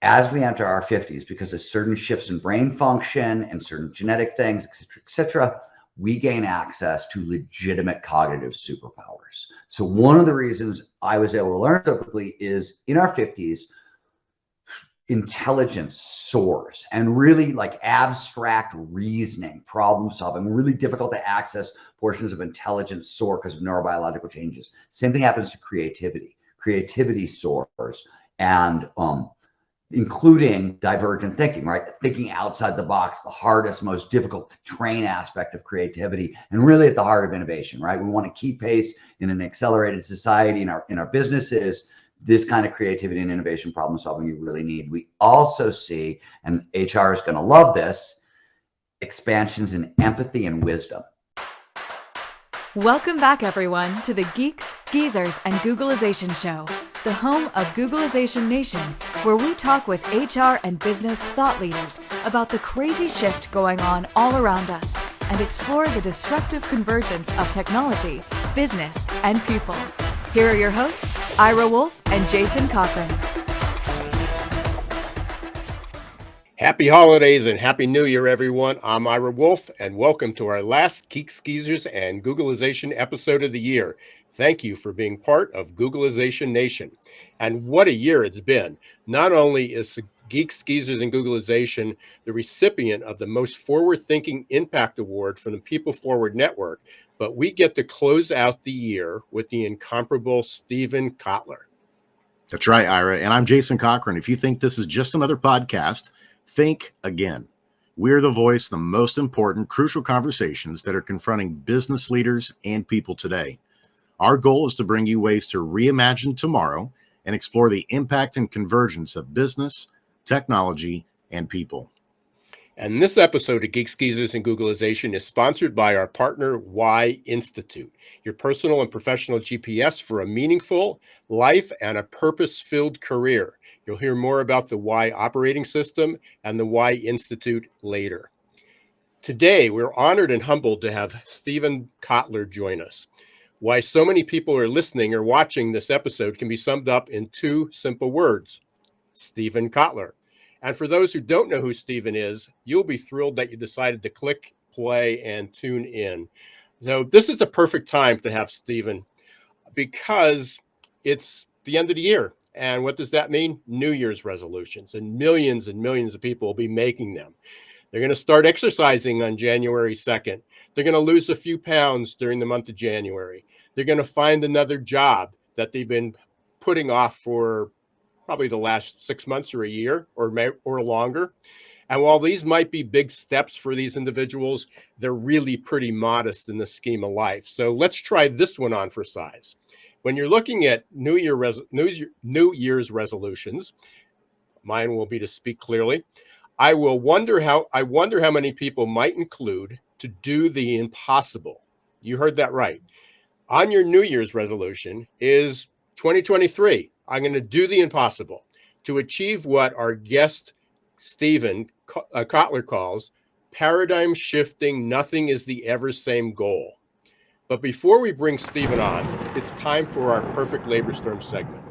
as we enter our 50s, because of certain shifts in brain function and certain genetic things, et cetera, we gain access to legitimate cognitive superpowers. So one of the reasons I was able to learn so quickly is in our 50s, intelligence soars, and really like abstract reasoning, problem solving, really difficult to access portions of intelligence soar because of neurobiological changes. Same thing happens to creativity. Creativity soars, and including divergent thinking, right? Thinking outside the box, the hardest, most difficult to train aspect of creativity, and really at the heart of innovation, right? We want to keep pace in an accelerated society in our businesses. This kind of creativity and innovation, problem solving you really need. We also see, and HR is going to love this, expansions in empathy and wisdom. Welcome back, everyone, to the Geeks, Geezers, and Googlization Show, the home of Googlization Nation, where we talk with HR and business thought leaders about the crazy shift going on all around us and explore the disruptive convergence of technology, business, and people. Here are your hosts, Ira Wolf and Jason Kotler. Happy holidays and Happy New Year, everyone. I'm Ira Wolf, and welcome to our last Geeks, Geezers, and Googlization episode of the year. Thank you for being part of Googlization Nation. And what a year it's been. Not only is Geeks, Geezers, and Googlization the recipient of the Most Forward-Thinking Impact Award from the People Forward Network, but we get to close out the year with the incomparable Steven Kotler. That's right, Ira. And I'm Jason Cochran. If you think this is just another podcast, think again. We're the voice of the most important, crucial conversations that are confronting business leaders and people today. Our goal is to bring you ways to reimagine tomorrow and explore the impact and convergence of business, technology, and people. And this episode of Geeks, Geezers, and Googlization is sponsored by our partner, Y Institute, your personal and professional GPS for a meaningful life and a purpose-filled career. You'll hear more about the Y operating system and the Y Institute later. Today, we're honored and humbled to have Steven Kotler join us. Why so many people are listening or watching this episode can be summed up in two simple words: Steven Kotler. And for those who don't know who Steven is, you'll be thrilled that you decided to click play and tune in. So this is the perfect time to have Steven, because it's the end of the year. And what does that mean? New Year's resolutions, and millions of people will be making them. They're going to start exercising on January 2nd. They're going to lose a few pounds during the month of January. They're going to find another job that they've been putting off for probably the last 6 months or a year or longer. And while these might be big steps for these individuals, they're really pretty modest in the scheme of life. So let's try this one on for size. When you're looking at New Year's resolutions, mine will be to speak clearly. I wonder how many people might include to do the impossible. You heard that right. On your New Year's resolution is 2023. I'm going to do the impossible to achieve what our guest Steven Kotler calls paradigm shifting, nothing is the ever same goal. But before we bring Steven on, it's time for our Perfect Labor Storm segment.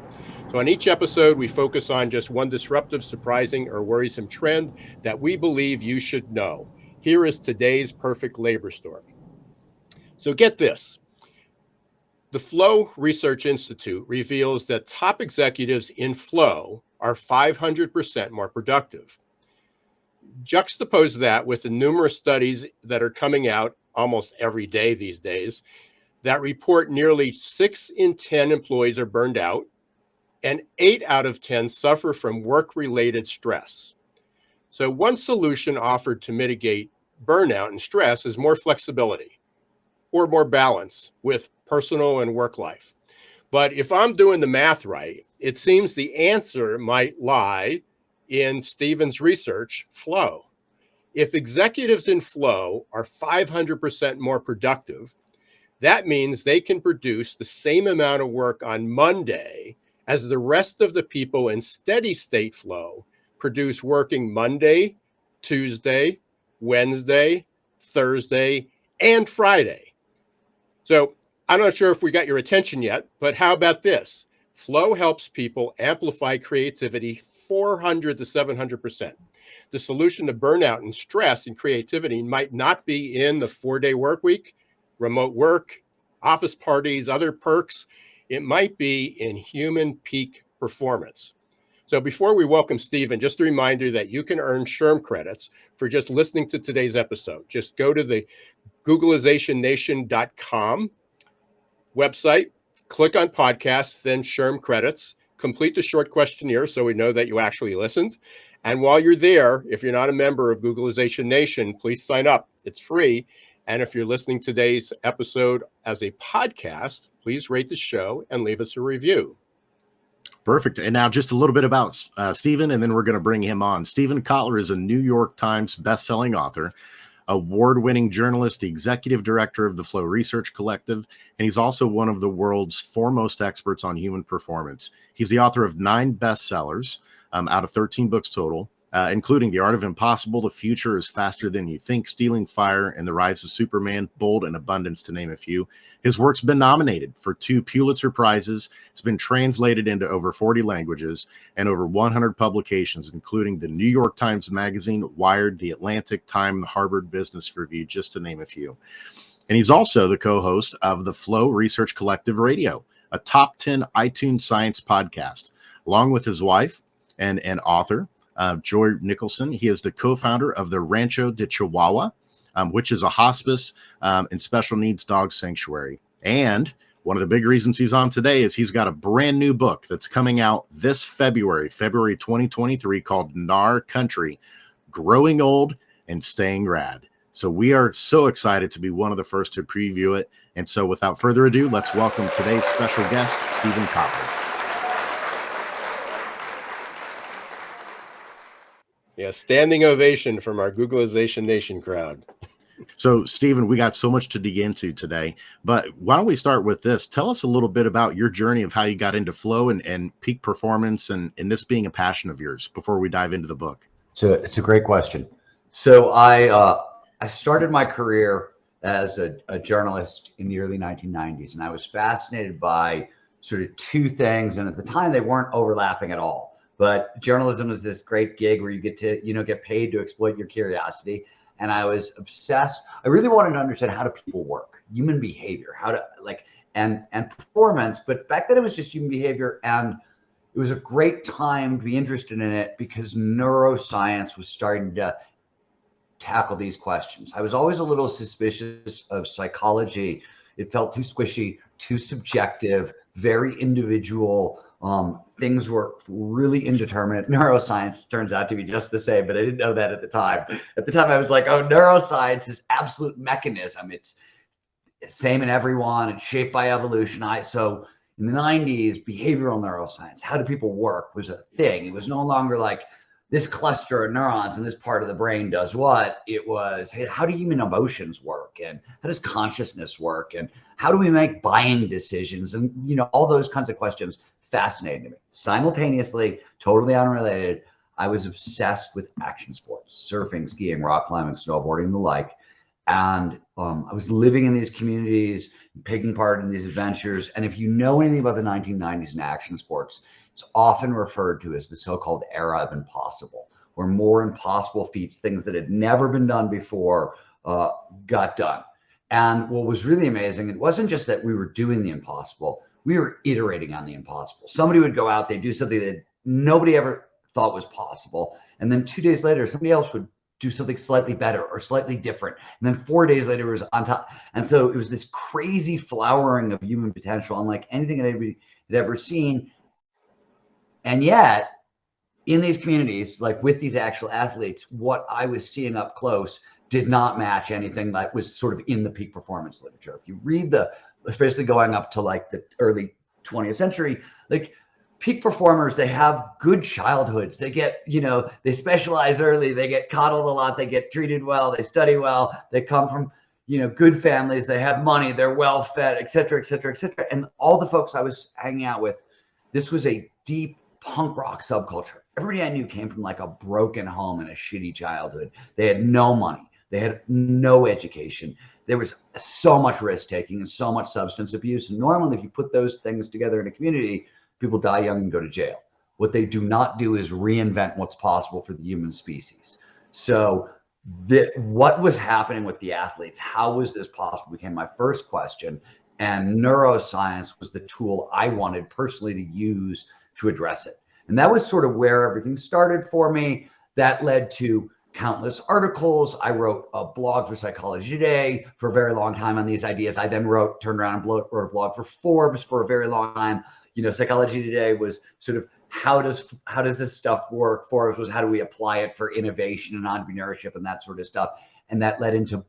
So on each episode, we focus on just one disruptive, surprising, or worrisome trend that we believe you should know. Here is today's Perfect Labor Storm. So get this. The Flow Research Institute reveals that top executives in Flow are 500% more productive. Juxtapose that with the numerous studies that are coming out almost every day these days that report nearly 6 in 10 employees are burned out and 8 out of 10 suffer from work-related stress. So one solution offered to mitigate burnout and stress is more flexibility or more balance with personal and work life. But if I'm doing the math right, it seems the answer might lie in Steven's research, Flow. If executives in Flow are 500% more productive, that means they can produce the same amount of work on Monday as the rest of the people in steady state Flow produce working Monday, Tuesday, Wednesday, Thursday, and Friday. So I'm not sure if we got your attention yet, but how about this? Flow helps people amplify creativity 400 to 700%. The solution to burnout and stress and creativity might not be in the 4-day work week, remote work, office parties, other perks. It might be in human peak performance. So before we welcome Steven, just a reminder that you can earn SHRM credits for just listening to today's episode. Just go to the googlizationnation.com website, click on podcasts, then SHRM credits, complete the short questionnaire so we know that you actually listened. And while you're there, if you're not a member of Googlization Nation, please sign up. It's free. And if you're listening to today's episode as a podcast, please rate the show and leave us a review. Perfect. And now just a little bit about Steven, and then we're going to bring him on. Steven Kotler is a New York Times bestselling author, award-winning journalist, the executive director of the Flow Research Collective, and he's also one of the world's foremost experts on human performance. He's the author of 9 bestsellers out of 13 books total, including The Art of Impossible, The Future is Faster Than You Think, Stealing Fire, and The Rise of Superman, Bold and Abundance, to name a few. His work's been nominated for 2 Pulitzer Prizes. It's been translated into over 40 languages and over 100 publications, including the New York Times Magazine, Wired, The Atlantic, Time, the Harvard Business Review, just to name a few. And he's also the co-host of the Flow Research Collective Radio, a top 10 iTunes science podcast, along with his wife and author, Joy Nicholson. He is the co-founder of the Rancho de Chihuahua, which is a hospice and special needs dog sanctuary. And one of the big reasons he's on today is he's got a brand new book that's coming out this February 2023, called NAR Country, Growing Old and Staying Rad. So we are so excited to be one of the first to preview it. And so without further ado, let's welcome today's special guest, Steven Kotler. Yeah, standing ovation from our Googlization Nation crowd. So, Steven, we got so much to dig into today, but why don't we start with this? Tell us a little bit about your journey of how you got into flow and peak performance and this being a passion of yours before we dive into the book. So it's a great question. So I started my career as a journalist in the early 1990s, and I was fascinated by sort of 2 things. And at the time, they weren't overlapping at all. But journalism is this great gig where you get to, get paid to exploit your curiosity. And I was obsessed. I really wanted to understand how do people work, human behavior, how to and performance. But back then it was just human behavior. And it was a great time to be interested in it because neuroscience was starting to tackle these questions. I was always a little suspicious of psychology. It felt too squishy, too subjective, very individual. Things were really indeterminate. Neuroscience turns out to be just the same, but I didn't know that at the time. At the time, I was like, oh, neuroscience is absolute mechanism. It's same in everyone. It's shaped by evolution. So in the 90s, behavioral neuroscience, how do people work, was a thing. It was no longer like this cluster of neurons in this part of the brain does what. It was, hey, how do human emotions work? And how does consciousness work? And how do we make buying decisions? And, all those kinds of questions fascinating to me. Simultaneously, totally unrelated, I was obsessed with action sports, surfing, skiing, rock climbing, snowboarding, and the like. And I was living in these communities, taking part in these adventures. And if you know anything about the 1990s and action sports, it's often referred to as the so-called era of impossible, where more impossible feats, things that had never been done before, got done. And what was really amazing, it wasn't just that we were doing the impossible, we were iterating on the impossible. Somebody would go out, they'd do something that nobody ever thought was possible. And then 2 days later, somebody else would do something slightly better or slightly different. And then 4 days later, it was on top. And so it was this crazy flowering of human potential, unlike anything that anybody had ever seen. And yet, in these communities, like with these actual athletes, what I was seeing up close did not match anything that was sort of in the peak performance literature. If you read especially going up to like the early 20th century, like peak performers, they have good childhoods. They get, they specialize early, they get coddled a lot, they get treated well, they study well, they come from, good families, they have money, they're well fed, et cetera, et cetera, et cetera. And all the folks I was hanging out with, this was a deep punk rock subculture. Everybody I knew came from like a broken home and a shitty childhood. They had no money. They had no education. There was so much risk taking and so much substance abuse. And normally, if you put those things together in a community, people die young and go to jail. What they do not do is reinvent what's possible for the human species. So what was happening with the athletes? How was this possible? Became my first question. And neuroscience was the tool I wanted personally to use to address it. And that was sort of where everything started for me. That led to countless articles. I wrote a blog for Psychology Today for a very long time on these ideas. I then turned around and wrote a blog for Forbes for a very long time. Psychology Today was sort of how does this stuff work? Forbes was how do we apply it for innovation and entrepreneurship and that sort of stuff. And that led into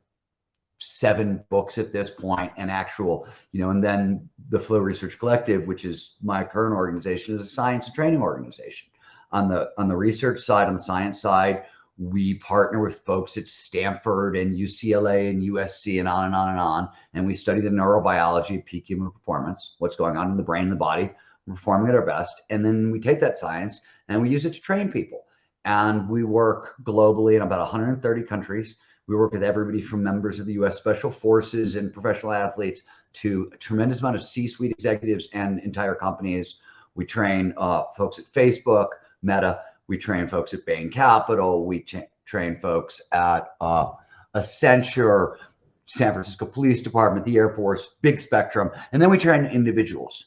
7 books at this point, and and then the Flow Research Collective, which is my current organization, is a science and training organization. On the research side, on the science side, we partner with folks at Stanford and UCLA and USC and on and on and on. And we study the neurobiology of peak human performance, what's going on in the brain and the body, performing at our best. And then we take that science and we use it to train people. And we work globally in about 130 countries. We work with everybody from members of the U.S. Special Forces and professional athletes to a tremendous amount of C-suite executives and entire companies. We train folks at Facebook, Meta. We train folks at Bain Capital. We train folks at Accenture, San Francisco Police Department, the Air Force, big spectrum. And then we train individuals,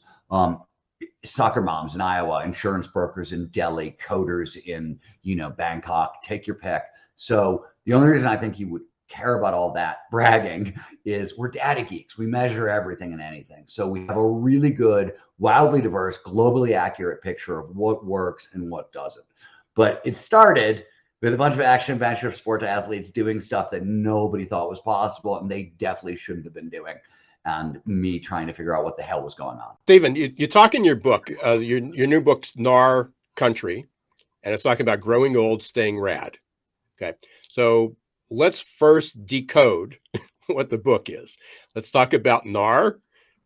soccer moms in Iowa, insurance brokers in Delhi, coders in Bangkok, take your pick. So the only reason I think you would care about all that bragging is we're data geeks. We measure everything and anything. So we have a really good, wildly diverse, globally accurate picture of what works and what doesn't. But it started with a bunch of action adventure sport athletes doing stuff that nobody thought was possible, and they definitely shouldn't have been doing. And me trying to figure out what the hell was going on. Steven, you talk in your book, your new book's NAR Country, and it's talking about growing old, staying rad. Okay, so let's first decode what the book is. Let's talk about NAR,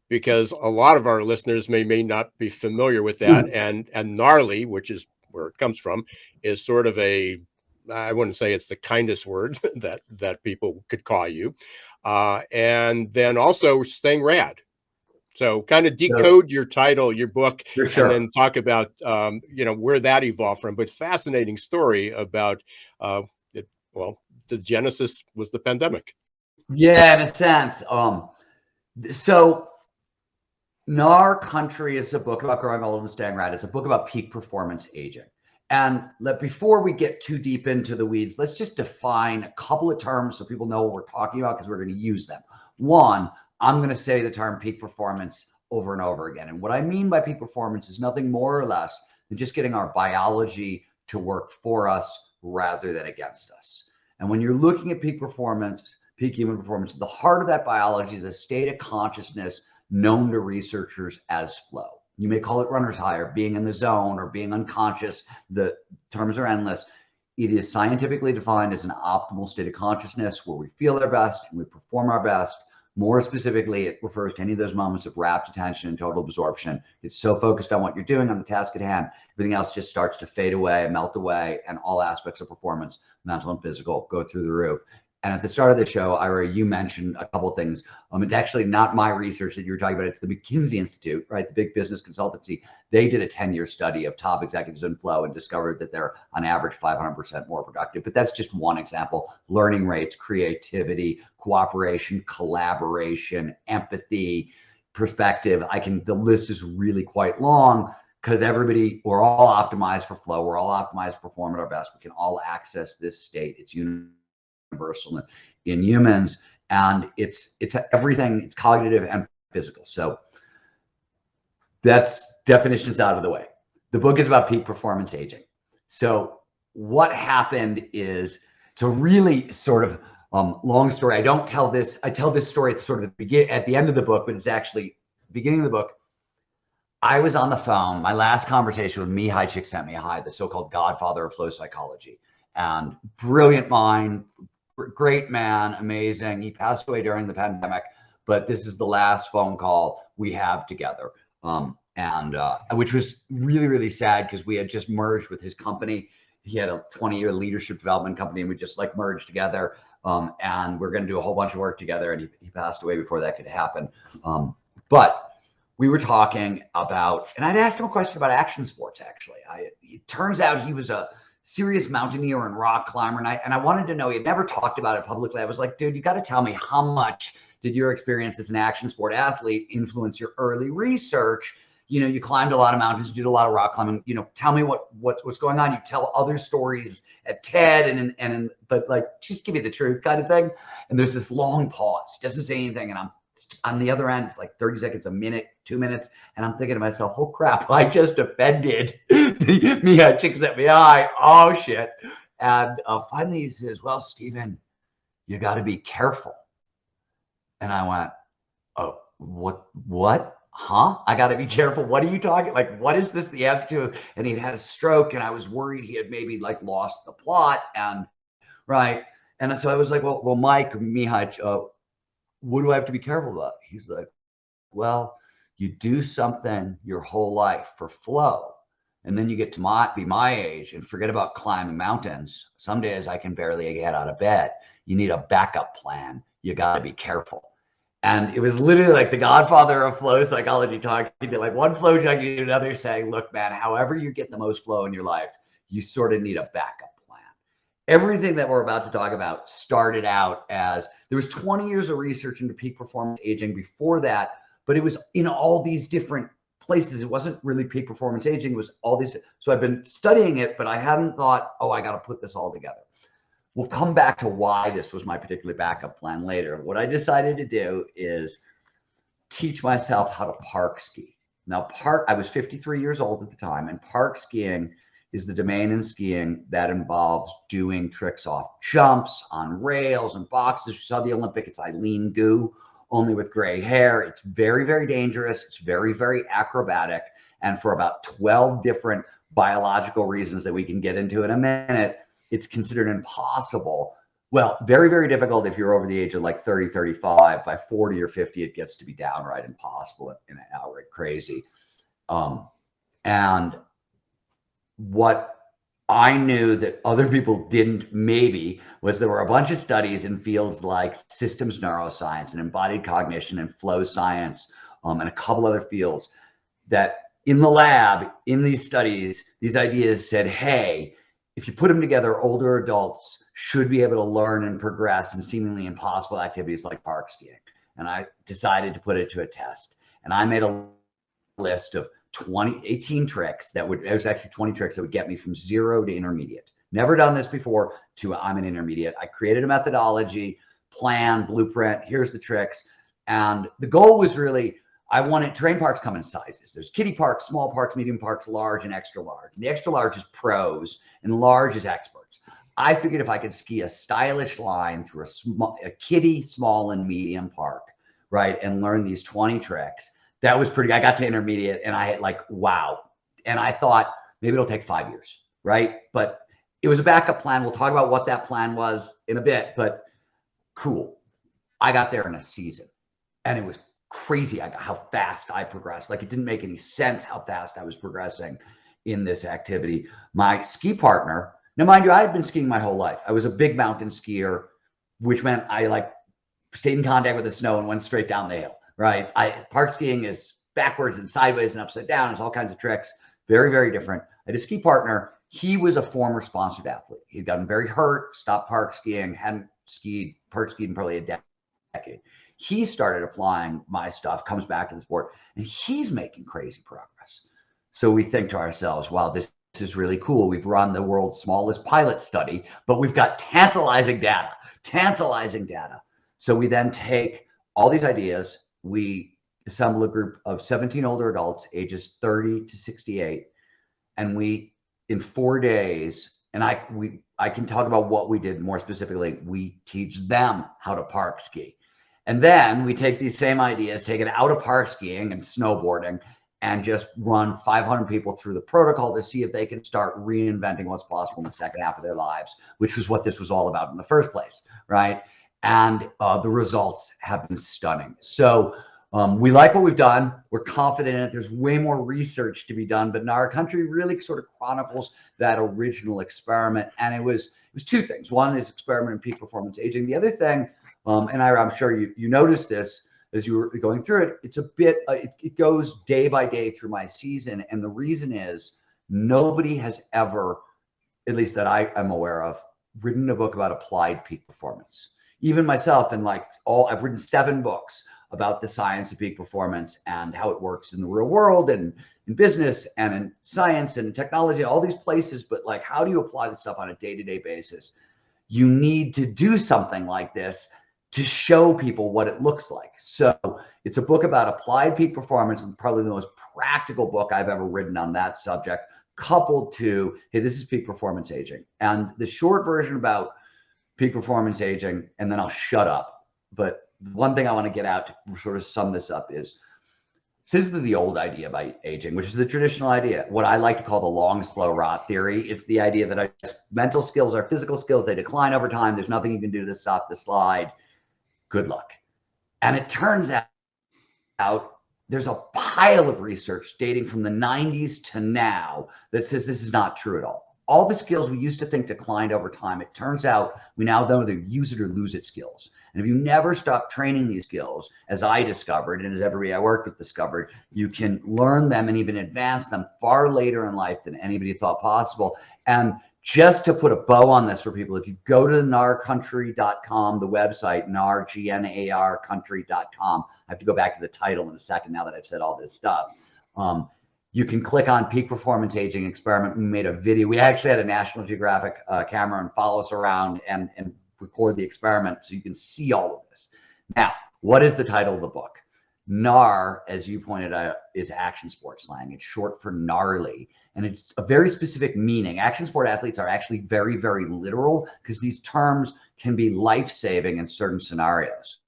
because a lot of our listeners may not be familiar with that. And gnarly, which is where it comes from, is sort of I wouldn't say it's the kindest word that people could call you. And then also staying rad. So kind of decode your title, your book, Sure. And then talk about, where that evolved from. But fascinating story about, the genesis was the pandemic. Yeah, in a sense. So NAR Country is a book about growing old and staying rad. It's a book about peak performance aging. And before we get too deep into the weeds, let's just define a couple of terms so people know what we're talking about, because we're going to use them. One, I'm going to say the term peak performance over and over again. And what I mean by peak performance is nothing more or less than just getting our biology to work for us rather than against us. And when you're looking at peak performance, peak human performance, the heart of that biology is a state of consciousness known to researchers as flow. You may call it runner's high or being in the zone or being unconscious. The terms are endless. It is scientifically defined as an optimal state of consciousness where we feel our best and we perform our best. More specifically, it refers to any of those moments of rapt attention and total absorption. It's so focused on what you're doing, on the task at hand, everything else just starts to fade away, melt away, and all aspects of performance, mental and physical, go through the roof. And at the start of the show, Ira, you mentioned a couple of things. It's actually not my research that you were talking about. It's the McKinsey Institute, right? The big business consultancy. They did a 10-year study of top executives in flow and discovered that they're on average 500% more productive. But that's just one example. Learning rates, creativity, cooperation, collaboration, empathy, perspective. The list is really quite long, because we're all optimized for flow. We're all optimized to perform at our best. We can all access this state. It's universal in humans, and it's everything. It's cognitive and physical. So that's definitions out of the way. The book is about peak performance aging. So what happened is, to really sort of long story. I tell this story at sort of at the end of the book, but it's actually the beginning of the book. I was on the phone. My last conversation with Mihai Csikszentmihalyi, the so-called godfather of flow psychology, and brilliant mind, great man, amazing. He passed away during the pandemic, but this is the last phone call we have together. Which was really, really sad, because we had just merged with his company. He had a 20-year leadership development company, and we just merged together. And we're going to do a whole bunch of work together. And he passed away before that could happen. But we were talking about, and I'd asked him a question about action sports, actually. It turns out he was a serious mountaineer and rock climber, and I wanted to know, he had never talked about it publicly. I was like, dude, you got to tell me, how much did your experience as an action sport athlete influence your early research? You know, you climbed a lot of mountains, you did a lot of rock climbing. You know, tell me what's going on. You tell other stories at TED but like, just give me the truth kind of thing. And there's this long pause. He doesn't say anything, and I'm on the other end. It's like 30 seconds, a minute, 2 minutes, and I'm thinking to myself, oh crap, I just offended Mihai Csikszentmihalyi. Oh shit. And finally he says, well, Steven, you got to be careful. And I went, oh, what? Huh? I got to be careful. What are you talking? Like, what is this the answer to? And he'd had a stroke, and I was worried he had maybe like lost the plot. And right. And so I was like, well, Mike, Mihai, what do I have to be careful about? He's like, well, you do something your whole life for flow, and then you get to be my age and forget about climbing mountains. Some days I can barely get out of bed. You need a backup plan. You got to be careful. And it was literally like the godfather of flow psychology talking to like one flow junkie to another saying, look, man, however you get the most flow in your life, you sort of need a backup plan. Everything that we're about to talk about started out as, there was 20 years of research into peak performance aging before that, but it was in all these different places. It wasn't really peak performance aging. It was all these. So I've been studying it, but I hadn't thought, oh, I got to put this all together. We'll come back to why this was my particular backup plan later. What I decided to do is teach myself how to park ski. Now, I was 53 years old at the time, and park skiing is the domain in skiing that involves doing tricks off jumps, on rails and boxes. You saw the Olympic, it's Eileen Gu, only with gray hair. It's very, very dangerous. It's very, very acrobatic. And for about 12 different biological reasons that we can get into in a minute, it's considered impossible. Well, very, very difficult if you're over the age of like 30, 35. By 40 or 50, it gets to be downright impossible and outright crazy. And what I knew that other people didn't maybe was there were a bunch of studies in fields like systems neuroscience and embodied cognition and flow science and a couple other fields that in the lab, in these studies, these ideas said, hey, if you put them together, older adults should be able to learn and progress in seemingly impossible activities like park skiing. And I decided to put it to a test. And I made a list of 18 tricks it was actually 20 tricks that would get me from 0 to intermediate. Never done this before to I'm an intermediate. I created a methodology, plan, blueprint. Here's the tricks. And the goal was really, I wanted terrain parks come in sizes. There's kiddie parks, small parks, medium parks, large, and extra large. And the extra large is pros and large is experts. I figured if I could ski a stylish line through a kiddie, small, and medium park, right, and learn these 20 tricks, that was pretty. I got to intermediate and I had like, wow. And I thought maybe it'll take 5 years, right? But it was a backup plan. We'll talk about what that plan was in a bit, but cool. I got there in a season and it was crazy how fast I progressed. Like, it didn't make any sense how fast I was progressing in this activity. My ski partner, now mind you, I had been skiing my whole life. I was a big mountain skier, which meant I like stayed in contact with the snow and went straight down the hill, right? Park skiing is backwards and sideways and upside down. There's all kinds of tricks. Very, very different. I had a ski partner. He was a former sponsored athlete. He'd gotten very hurt, stopped park skiing, hadn't park skied in probably a decade. He started applying my stuff, comes back to the sport, and he's making crazy progress. So we think to ourselves, wow, this is really cool. We've run the world's smallest pilot study, but we've got tantalizing data. So we then take all these ideas, we assemble a group of 17 older adults, ages 30 to 68, and we, in 4 days, and I can talk about what we did more specifically, we teach them how to park ski. And then we take these same ideas, take it out of park skiing and snowboarding, and just run 500 people through the protocol to see if they can start reinventing what's possible in the second half of their lives, which was what this was all about in the first place, right? And the results have been stunning. So we like what we've done. We're confident in it. There's way more research to be done, but in our country really sort of chronicles that original experiment. And it was two things. One is experiment in peak performance aging. The other thing, and I'm sure you noticed this, as you were going through it, it's a bit, it goes day by day through my season. And the reason is nobody has ever, at least that I am aware of, written a book about applied peak performance. Even myself, and like I've written 7 books about the science of peak performance and how it works in the real world and in business and in science and technology, all these places. But like, how do you apply this stuff on a day-to-day basis? You need to do something like this to show people what it looks like. So it's a book about applied peak performance, and probably the most practical book I've ever written on that subject, coupled to, hey, this is peak performance aging. And the short version about peak performance aging, and then I'll shut up. But one thing I want to get out to sort of sum this up is, since the old idea about aging, which is the traditional idea, what I like to call the long, slow rot theory, it's the idea that mental skills are physical skills. They decline over time. There's nothing you can do to stop the slide. Good luck. And it turns out there's a pile of research dating from the 90s to now that says this is not true at all. All the skills we used to think declined over time, it turns out we now know they're use it or lose it skills. And if you never stop training these skills, as I discovered, and as everybody I worked with discovered, you can learn them and even advance them far later in life than anybody thought possible. And just to put a bow on this for people, if you go to narcountry.com, the website, GNAR country.com, I have to go back to the title in a second now that I've said all this stuff. You can click on peak performance aging experiment. We made a video. We actually had a National Geographic camera and follow us around and record the experiment so you can see all of this. Now, what is the title of the book? NAR, as you pointed out, is action sport slang. It's short for gnarly, and it's a very specific meaning. Action sport athletes are actually very, very literal because these terms can be life-saving in certain scenarios.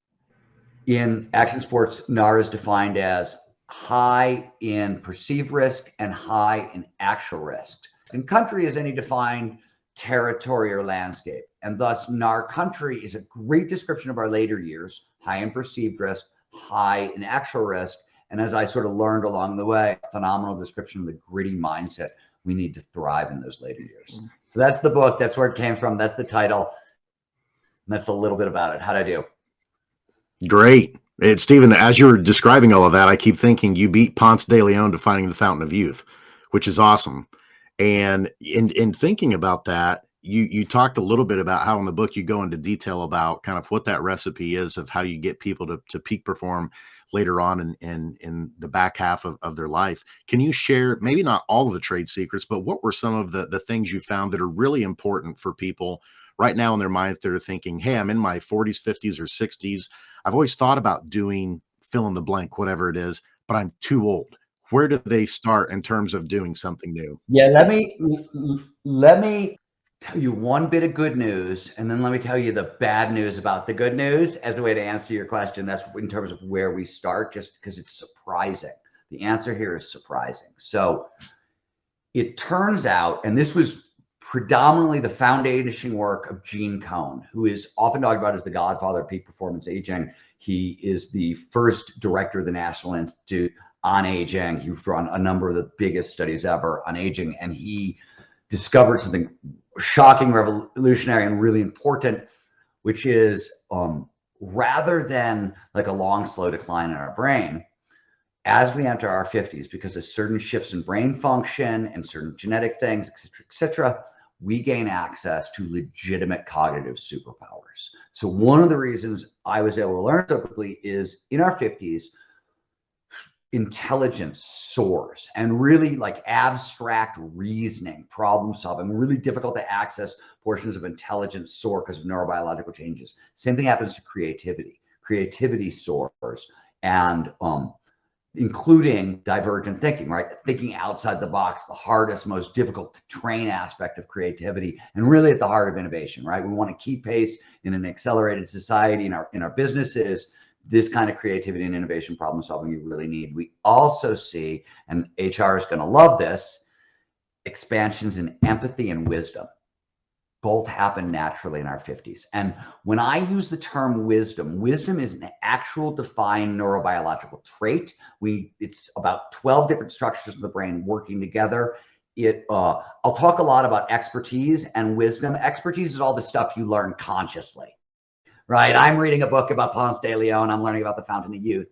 In action sports, NAR is defined as high in perceived risk and high in actual risk. And country is any defined territory or landscape. And thus, NAR country is a great description of our later years, high in perceived risk, high in actual risk. And as I sort of learned along the way, a phenomenal description of the gritty mindset we need to thrive in those later years. So that's the book. That's where it came from. That's the title. And that's a little bit about it. How'd I do? Great. Stephen, as you're describing all of that, I keep thinking you beat Ponce de Leon to Finding the Fountain of Youth, which is awesome. And in thinking about that, you talked a little bit about how in the book you go into detail about kind of what that recipe is of how you get people to peak perform later on in the back half of their life. Can you share, maybe not all of the trade secrets, but what were some of the things you found that are really important for people right now in their minds that are thinking, hey, I'm in my 40s, 50s, or 60s. I've always thought about doing fill in the blank, whatever it is, but I'm too old. Where do they start in terms of doing something new? Yeah, let me tell you one bit of good news, and then let me tell you the bad news about the good news as a way to answer your question. That's in terms of where we start, just because it's surprising. The answer here is surprising. So it turns out, and this was predominantly the foundation work of Gene Cohn, who is often talked about as the godfather of peak performance aging. He is the first director of the National Institute on Aging. He's run a number of the biggest studies ever on aging, and he discovered something shocking, revolutionary, and really important, which is rather than like a long, slow decline in our brain, as we enter our 50s, because of certain shifts in brain function and certain genetic things, et cetera, we gain access to legitimate cognitive superpowers. So one of the reasons I was able to learn so quickly is in our 50s, intelligence soars, and really like abstract reasoning, problem solving, really difficult to access portions of intelligence soar because of neurobiological changes. Same thing happens to creativity. Creativity soars, and including divergent thinking, right? Thinking outside the box, the hardest, most difficult to train aspect of creativity, and really at the heart of innovation, right? We want to keep pace in an accelerated society in our businesses. This kind of creativity and innovation, problem solving you really need. We also see, and HR is going to love this, expansions in empathy and wisdom. Both happen naturally in our 50s. And when I use the term wisdom, wisdom is an actual defined neurobiological trait. It's about 12 different structures of the brain working together. I'll talk a lot about expertise and wisdom. Expertise is all the stuff you learn consciously. right? I'm reading a book about Ponce de Leon. I'm learning about the Fountain of Youth.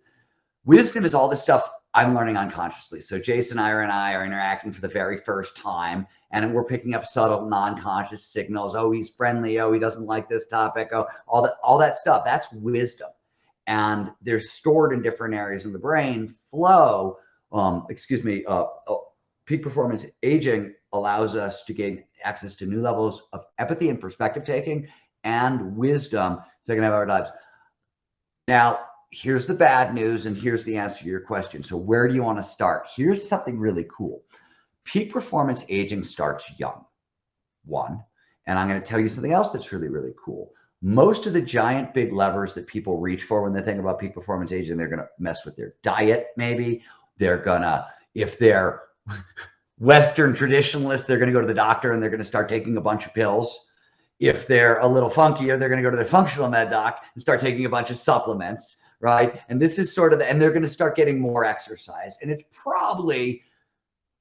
Wisdom is all the stuff I'm learning unconsciously. So Jason, Ira, and I are interacting for the very first time, and we're picking up subtle non-conscious signals. Oh, he's friendly. Oh, he doesn't like this topic. Oh, all that stuff. That's wisdom. And they're stored in different areas of the brain. Flow, peak performance aging allows us to gain access to new levels of empathy and perspective taking and wisdom second half of our lives. Now, here's the bad news, and here's the answer to your question. So where do you want to start? Here's something really cool. Peak performance aging starts young, one. And I'm going to tell you something else that's really, really cool. Most of the giant big levers that people reach for when they think about peak performance aging, they're going to mess with their diet, maybe. They're going to, if they're Western traditionalists, they're going to go to the doctor and they're going to start taking a bunch of pills. If they're a little funkier, they're going to go to their functional med doc and start taking a bunch of supplements, right? And this is sort of and they're going to start getting more exercise. And it's probably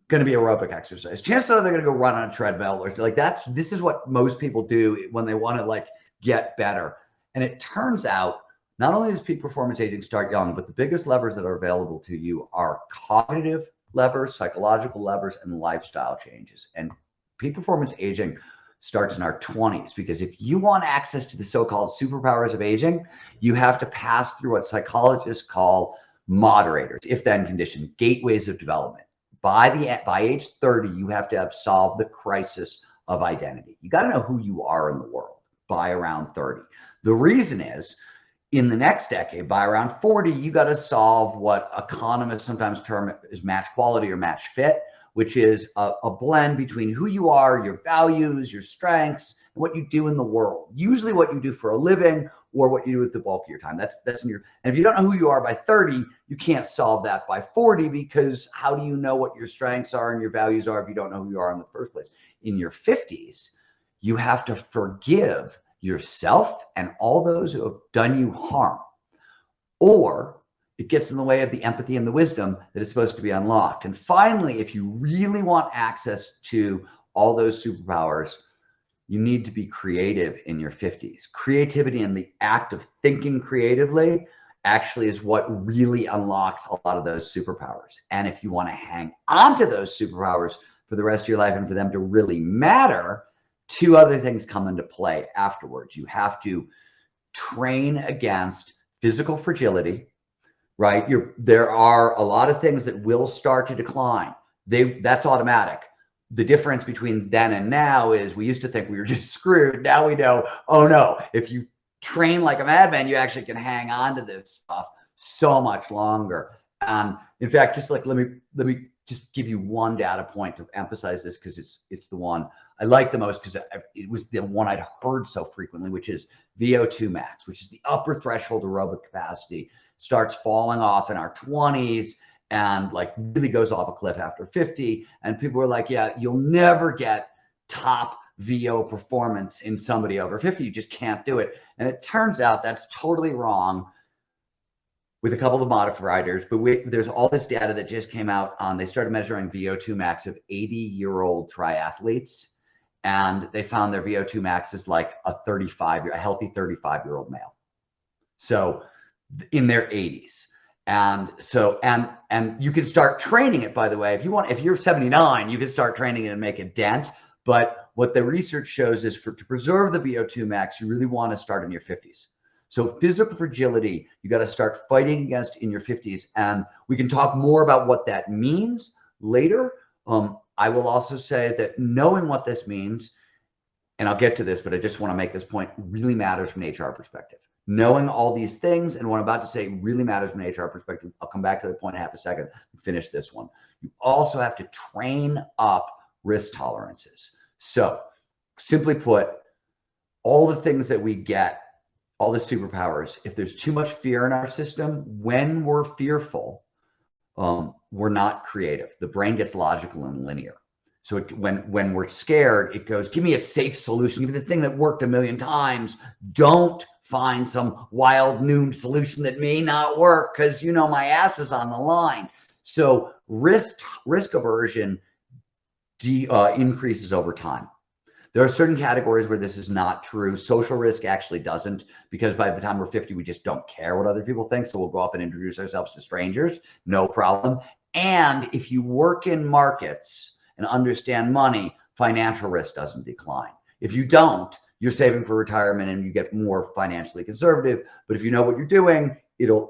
going to be aerobic exercise. Chances are they're going to go run on a treadmill or like this is what most people do when they want to like get better. And it turns out not only does peak performance aging start young, but the biggest levers that are available to you are cognitive levers, psychological levers, and lifestyle changes. And peak performance aging starts in our 20s, because if you want access to the so-called superpowers of aging, you have to pass through what psychologists call moderators, if-then condition, gateways of development. By age 30, you have to have solved the crisis of identity. You got to know who you are in the world by around 30. The reason is, in the next decade, by around 40, you got to solve what economists sometimes term as match quality or match fit, which is a blend between who you are, your values, your strengths, and what you do in the world. Usually what you do for a living or what you do with the bulk of your time. That's in your, and if you don't know who you are by 30, you can't solve that by 40, because how do you know what your strengths are and your values are if you don't know who you are in the first place? In your 50s, you have to forgive yourself and all those who have done you harm, or it gets in the way of the empathy and the wisdom that is supposed to be unlocked. And finally, if you really want access to all those superpowers, you need to be creative in your 50s. Creativity and the act of thinking creatively actually is what really unlocks a lot of those superpowers. And if you want to hang on to those superpowers for the rest of your life and for them to really matter, two other things come into play afterwards. You have to train against physical fragility, right? There are a lot of things that will start to decline. That's automatic. The difference between then and now is we used to think we were just screwed. Now we know, oh no, if you train like a madman, you actually can hang on to this stuff so much longer. In fact, just like let me just give you one data point to emphasize this, because it's the one I like the most, because it was the one I'd heard so frequently, which is VO2 max, which is the upper threshold aerobic capacity, starts falling off in our 20s and like really goes off a cliff after 50. And people were like, yeah, you'll never get top VO performance in somebody over 50. You just can't do it. And it turns out that's totally wrong, with a couple of modifiers, but there's all this data that just came out on, they started measuring VO2 max of 80-year-old triathletes, and they found their VO2 max is like a healthy 35-year-old male. So in their 80s. And so, and you can start training it, by the way, if you're 79, you can start training it and make a dent. But what the research shows is to preserve the VO2 max, you really want to start in your 50s. So physical fragility, you got to start fighting against in your 50s. And we can talk more about what that means later. I will also say that knowing what this means, and I'll get to this, but I just want to make this point, really matters from an HR perspective. Knowing all these things and what I'm about to say really matters from an HR perspective. I'll come back to the point in half a second and finish this one. You also have to train up risk tolerances. So simply put, all the things that we get, all the superpowers, if there's too much fear in our system, when we're fearful, we're not creative. The brain gets logical and linear. So when we're scared, it goes, give me a safe solution. Give me the thing that worked a million times. Don't find some wild new solution that may not work, because you know my ass is on the line. So risk aversion increases over time. There are certain categories where this is not true. Social risk actually doesn't, because by the time we're 50, we just don't care what other people think. So we'll go up and introduce ourselves to strangers, no problem. And if you work in markets and understand money, financial risk doesn't decline. If you don't, you're saving for retirement and you get more financially conservative. But if you know what you're doing,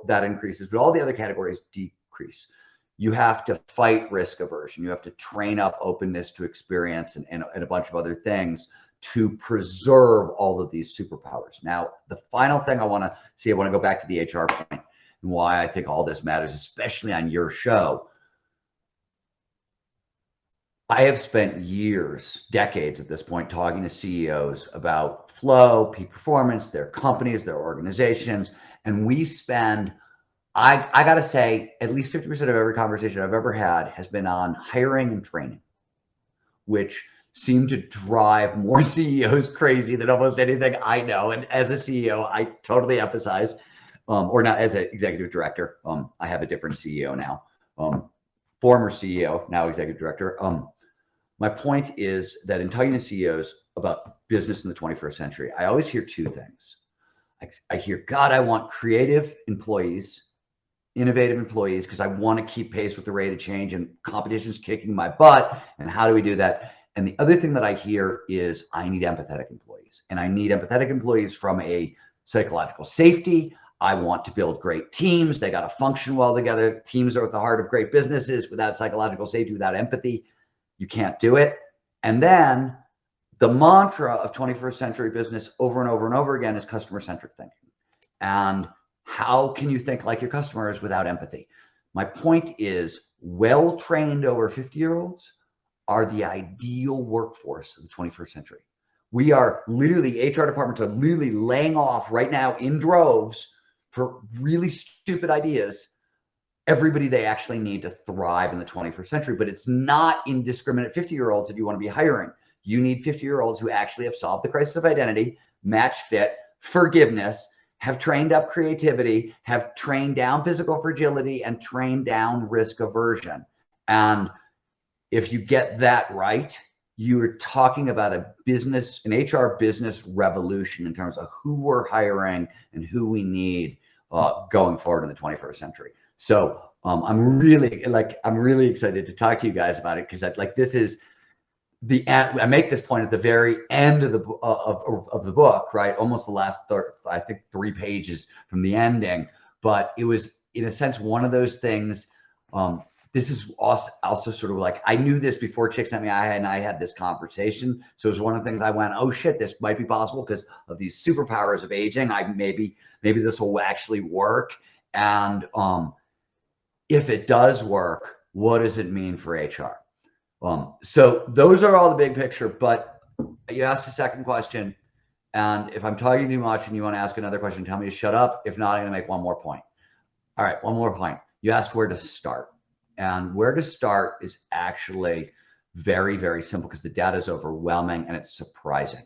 that increases. But all the other categories decrease. You have to fight risk aversion. You have to train up openness to experience and a bunch of other things to preserve all of these superpowers. Now, the final thing I want to go back to the HR point and why I think all this matters, especially on your show. I have spent years, decades at this point, talking to CEOs about flow, peak performance, their companies, their organizations, and we spend, I got to say, at least 50% of every conversation I've ever had has been on hiring and training, which seem to drive more CEOs crazy than almost anything I know. And as a CEO, I totally emphasize, or not as an executive director, I have a different CEO now, former CEO, now executive director. My point is that in talking to CEOs about business in the 21st century, I always hear two things. I hear, God, I want creative employees, innovative employees, because I want to keep pace with the rate of change and competition's kicking my butt. And how do we do that? And the other thing that I hear is I need empathetic employees, and I need empathetic employees from a psychological safety. I want to build great teams. They got to function well together. Teams are at the heart of great businesses. Without psychological safety, without empathy, you can't do it. And then the mantra of 21st century business over and over and over again is customer-centric thinking. And how can you think like your customers without empathy? My point is, well-trained over 50-year-olds are the ideal workforce of the 21st century. We are literally, HR departments are literally laying off right now in droves for really stupid ideas everybody they actually need to thrive in the 21st century. But it's not indiscriminate 50-year-olds that you want to be hiring. You need 50-year-olds who actually have solved the crisis of identity, match fit, forgiveness, have trained up creativity, have trained down physical fragility, and trained down risk aversion. And if you get that right, you're talking about an HR business revolution in terms of who we're hiring and who we need going forward in the 21st century. So I'm really excited to talk to you guys about it, because this is the end. I make this point at the very end of the book, right? Almost the last, I think, 3 pages from the ending. But it was, in a sense, one of those things. This is also sort of like, I knew this before Chick sent me. I had this conversation. So it was one of the things I went, oh shit, this might be possible because of these superpowers of aging. Maybe this will actually work. And if it does work, what does it mean for HR? So those are all the big picture, but you asked a second question. And if I'm talking too much and you want to ask another question, tell me to shut up. If not, I'm going to make one more point. All right, one more point. You asked where to start. And where to start is actually very, very simple, because the data is overwhelming and it's surprising.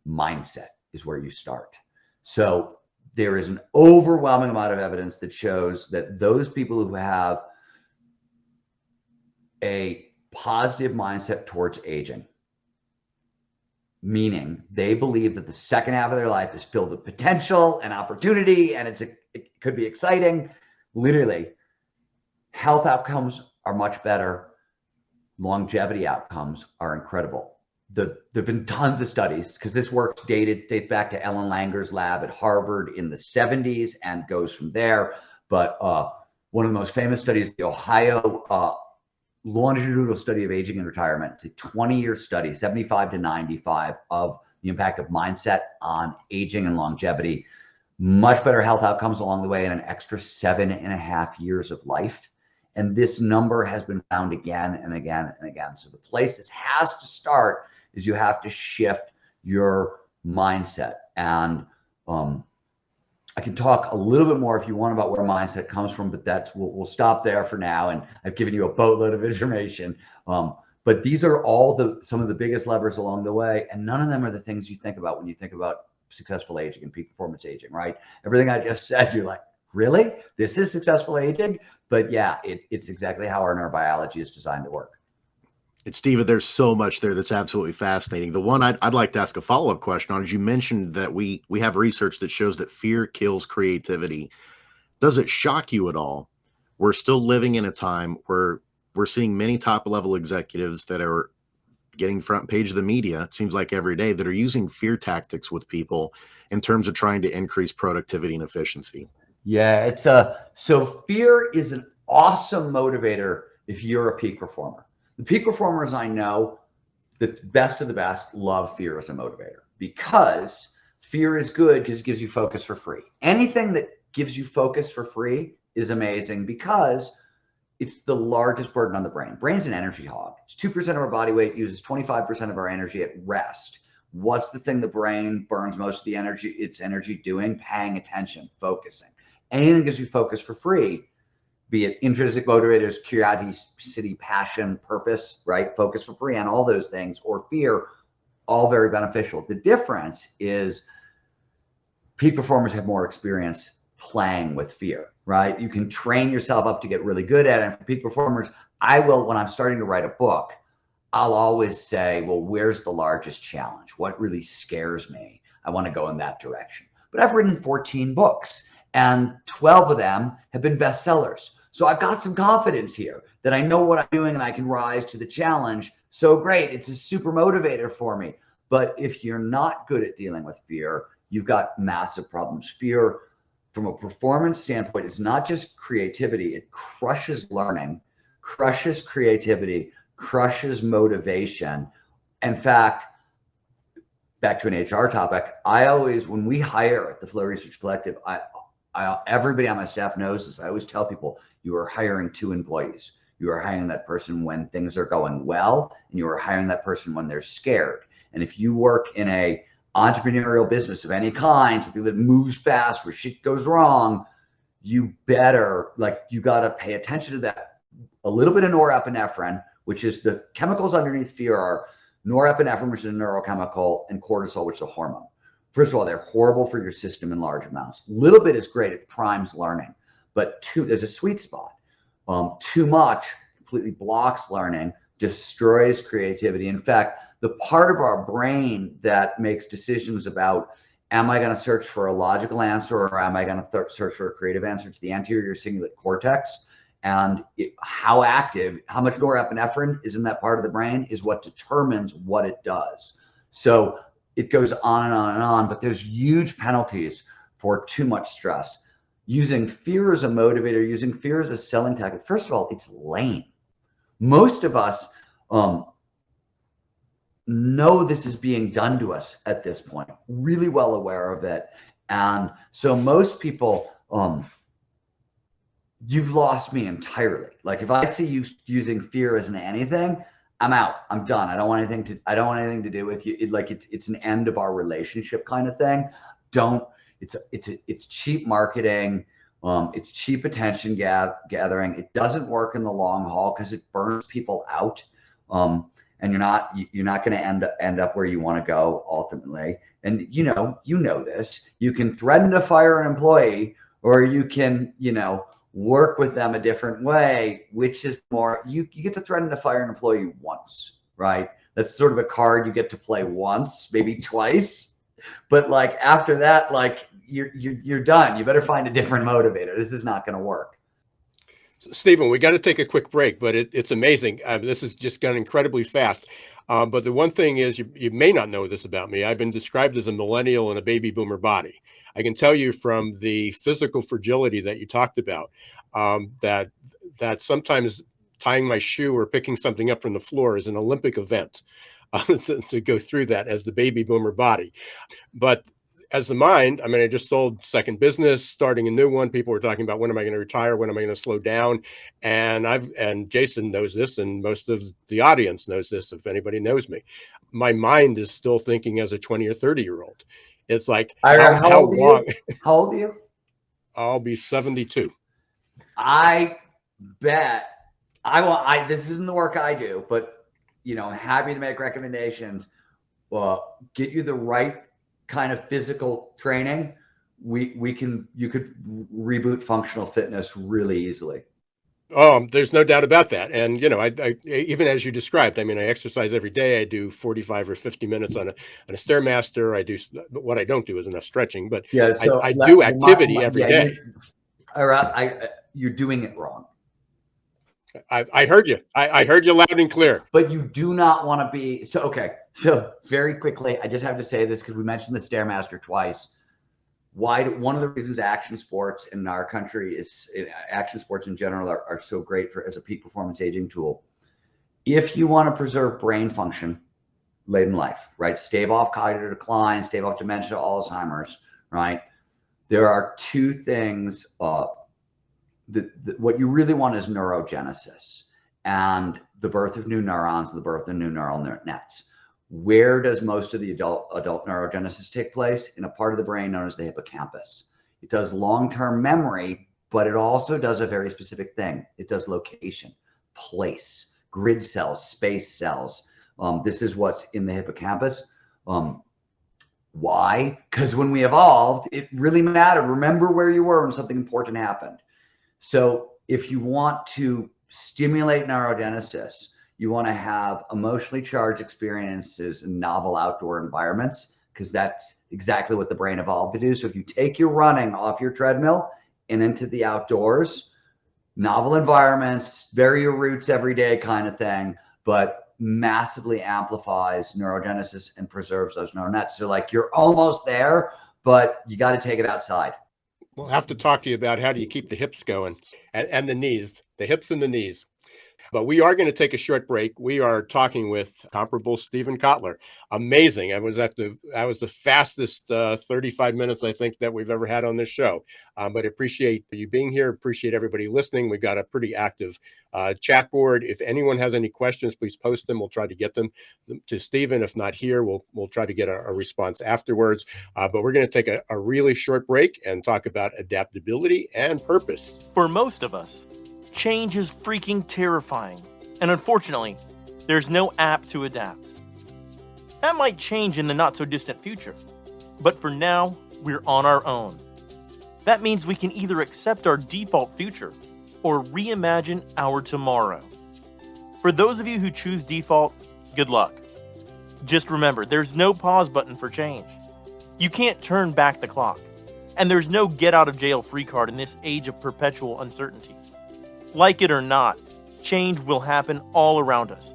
Mindset is where you start. So there is an overwhelming amount of evidence that shows that those people who have a positive mindset towards aging, meaning they believe that the second half of their life is filled with potential and opportunity, and it could be exciting. Literally, health outcomes are much better. Longevity outcomes are incredible. There've been tons of studies, because this work dates back to Ellen Langer's lab at Harvard in the 70s and goes from there. But one of the most famous studies, the Ohio longitudinal study of aging and retirement. It's a 20-year study, 75 to 95, of the impact of mindset on aging and longevity. Much better health outcomes along the way, and an extra 7.5 years of life. And this number has been found again and again and again. So the place this has to start is you have to shift your mindset. And I can talk a little bit more if you want about where mindset comes from, but we'll stop there for now. And I've given you a boatload of information. But these are all some of the biggest levers along the way. And none of them are the things you think about when you think about successful aging and peak performance aging, right? Everything I just said, you're like, really? This is successful aging? But yeah, it's exactly how our neurobiology is designed to work. And Steven, there's so much there that's absolutely fascinating. The one I'd like to ask a follow-up question on is you mentioned that we have research that shows that fear kills creativity. Does it shock you at all? We're still living in a time where we're seeing many top-level executives that are getting front page of the media, it seems like every day, that are using fear tactics with people in terms of trying to increase productivity and efficiency. Yeah, so fear is an awesome motivator if you're a peak performer. The peak performers I know, the best of the best, love fear as a motivator because fear is good because it gives you focus for free. Anything that gives you focus for free is amazing because it's the largest burden on the brain. Brain's an energy hog. It's 2% of our body weight, uses 25% of our energy at rest. What's the thing the brain burns most of its energy doing? Paying attention, focusing. Anything gives you focus for free, be it intrinsic motivators, curiosity, passion, purpose, right? Focus for free on all those things, or fear, all very beneficial. The difference is peak performers have more experience playing with fear, right? You can train yourself up to get really good at it. And for peak performers, when I'm starting to write a book, I'll always say, well, where's the largest challenge? What really scares me? I want to go in that direction. But I've written 14 books and 12 of them have been bestsellers. So I've got some confidence here that I know what I'm doing and I can rise to the challenge. So great. It's a super motivator for me. But if you're not good at dealing with fear, you've got massive problems. Fear, from a performance standpoint, is not just creativity. It crushes learning, crushes creativity, crushes motivation. In fact, back to an HR topic, I always, when we hire at the Flow Research Collective, everybody on my staff knows this. I always tell people, you are hiring 2 employees. You are hiring that person when things are going well, and you are hiring that person when they're scared. And if you work in a entrepreneurial business of any kind, something that moves fast, where shit goes wrong, you better, you got to pay attention to that. A little bit of norepinephrine, which is the chemicals underneath fear, are norepinephrine, which is a neurochemical, and cortisol, which is a hormone. First of all, they're horrible for your system in large amounts. A little bit is great. It primes learning, but there's a sweet spot. Too much completely blocks learning, destroys creativity. In fact, the part of our brain that makes decisions about, am I going to search for a logical answer or am I going to search for a creative answer, to the anterior cingulate cortex, and how active, how much norepinephrine is in that part of the brain is what determines what it does. So it goes on and on and on, but there's huge penalties for too much stress. Using fear as a motivator, using fear as a selling tactic, first of all, it's lame. Most of us know this is being done to us at this point, really well aware of it. And so most people, you've lost me entirely. Like if I see you using fear as an anything, I'm out. I'm done. I don't want anything to do with you. It's an end of our relationship kind of thing. It's cheap marketing. It's cheap attention gathering. It doesn't work in the long haul because it burns people out. And you're not going to end up where you want to go ultimately. And you know this. You can threaten to fire an employee, or you can work with them a different way, which is more, you get to threaten to fire an employee once, right? That's sort of a card you get to play once, maybe twice. But after that, you're done. You better find a different motivator. This is not going to work. Steven, we got to take a quick break, but it's amazing. This has just gone incredibly fast. But the one thing is, you may not know this about me. I've been described as a millennial in a baby boomer body. I can tell you from the physical fragility that you talked about, that sometimes tying my shoe or picking something up from the floor is an Olympic event to go through that as the baby boomer body. But as the mind, I just sold second business, starting a new one. People were talking about, when am I going to retire? When am I going to slow down? And Jason knows this, and most of the audience knows this, if anybody knows me. My mind is still thinking as a 20 or 30-year-old. It's like, how long? How old are you? I'll be 72. I bet this isn't the work I do, but I'm happy to make recommendations. Get you the right kind of physical training. You could reboot functional fitness really easily. There's no doubt about that. And, I even as you described, I exercise every day. I do 45 or 50 minutes on a Stairmaster. What I don't do is enough stretching, but Yeah. So I do activity every day. You're doing it wrong. I heard you. I heard you loud and clear. But you do not want to be okay. So very quickly, I just have to say this because we mentioned the Stairmaster twice. One of the reasons action sports in our country action sports in general are so great as a peak performance aging tool. If you want to preserve brain function late in life, right? Stave off cognitive decline, stave off dementia, Alzheimer's, right? There are two things. What you really want is neurogenesis and the birth of new neurons, the birth of new neural nets. Where does most of the adult neurogenesis take place? In a part of the brain known as the hippocampus. It does long-term memory, but it also does a very specific thing. It does location, place, grid cells, space cells. This is what's in the hippocampus. Why? Because when we evolved, it really mattered. Remember where you were when something important happened. So if you want to stimulate neurogenesis, you want to have emotionally charged experiences in novel outdoor environments, because that's exactly what the brain evolved to do. So if you take your running off your treadmill and into the outdoors, novel environments, bury your roots every day kind of thing, but massively amplifies neurogenesis and preserves those neural nets. So like you're almost there, but you got to take it outside. We'll have to talk to you about how do you keep the hips going and the knees, the hips and the knees. But we are going to take a short break. We are talking with incomparable Steven Kotler. Amazing. I was the fastest 35 minutes, I think, that we've ever had on this show. But appreciate you being here. Appreciate everybody listening. We've got a pretty active chat board. If anyone has any questions, please post them. We'll try to get them to Steven. If not here, we'll try to get a response afterwards. But we're going to take a really short break and talk about adaptability and purpose. For most of us, change is freaking terrifying, and unfortunately, there's no app to adapt. That might change in the not-so-distant future, but for now, we're on our own. That means we can either accept our default future or reimagine our tomorrow. For those of you who choose default, good luck. Just remember, there's no pause button for change. You can't turn back the clock, and there's no get-out-of-jail-free card in this age of perpetual uncertainty. Like it or not, change will happen all around us.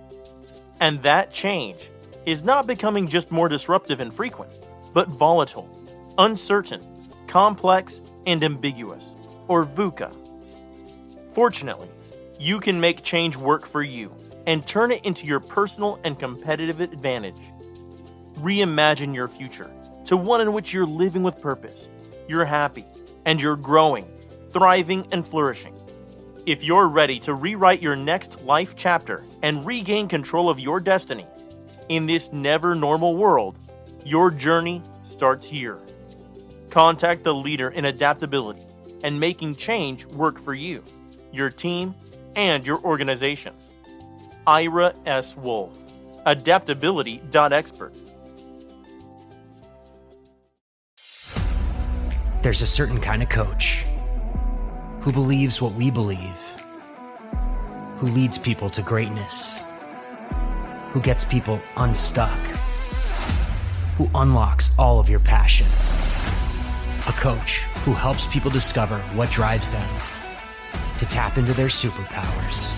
And that change is not becoming just more disruptive and frequent, but volatile, uncertain, complex, and ambiguous, or VUCA. Fortunately, you can make change work for you and turn it into your personal and competitive advantage. Reimagine your future to one in which you're living with purpose, you're happy, and you're growing, thriving, and flourishing. If you're ready to rewrite your next life chapter and regain control of your destiny, in this never normal world, your journey starts here. Contact the leader in adaptability and making change work for you, your team, and your organization. Ira S. Wolf, adaptability.expert. There's a certain kind of coach who believes what we believe, who leads people to greatness, who gets people unstuck, who unlocks all of your passion. A coach who helps people discover what drives them, to tap into their superpowers.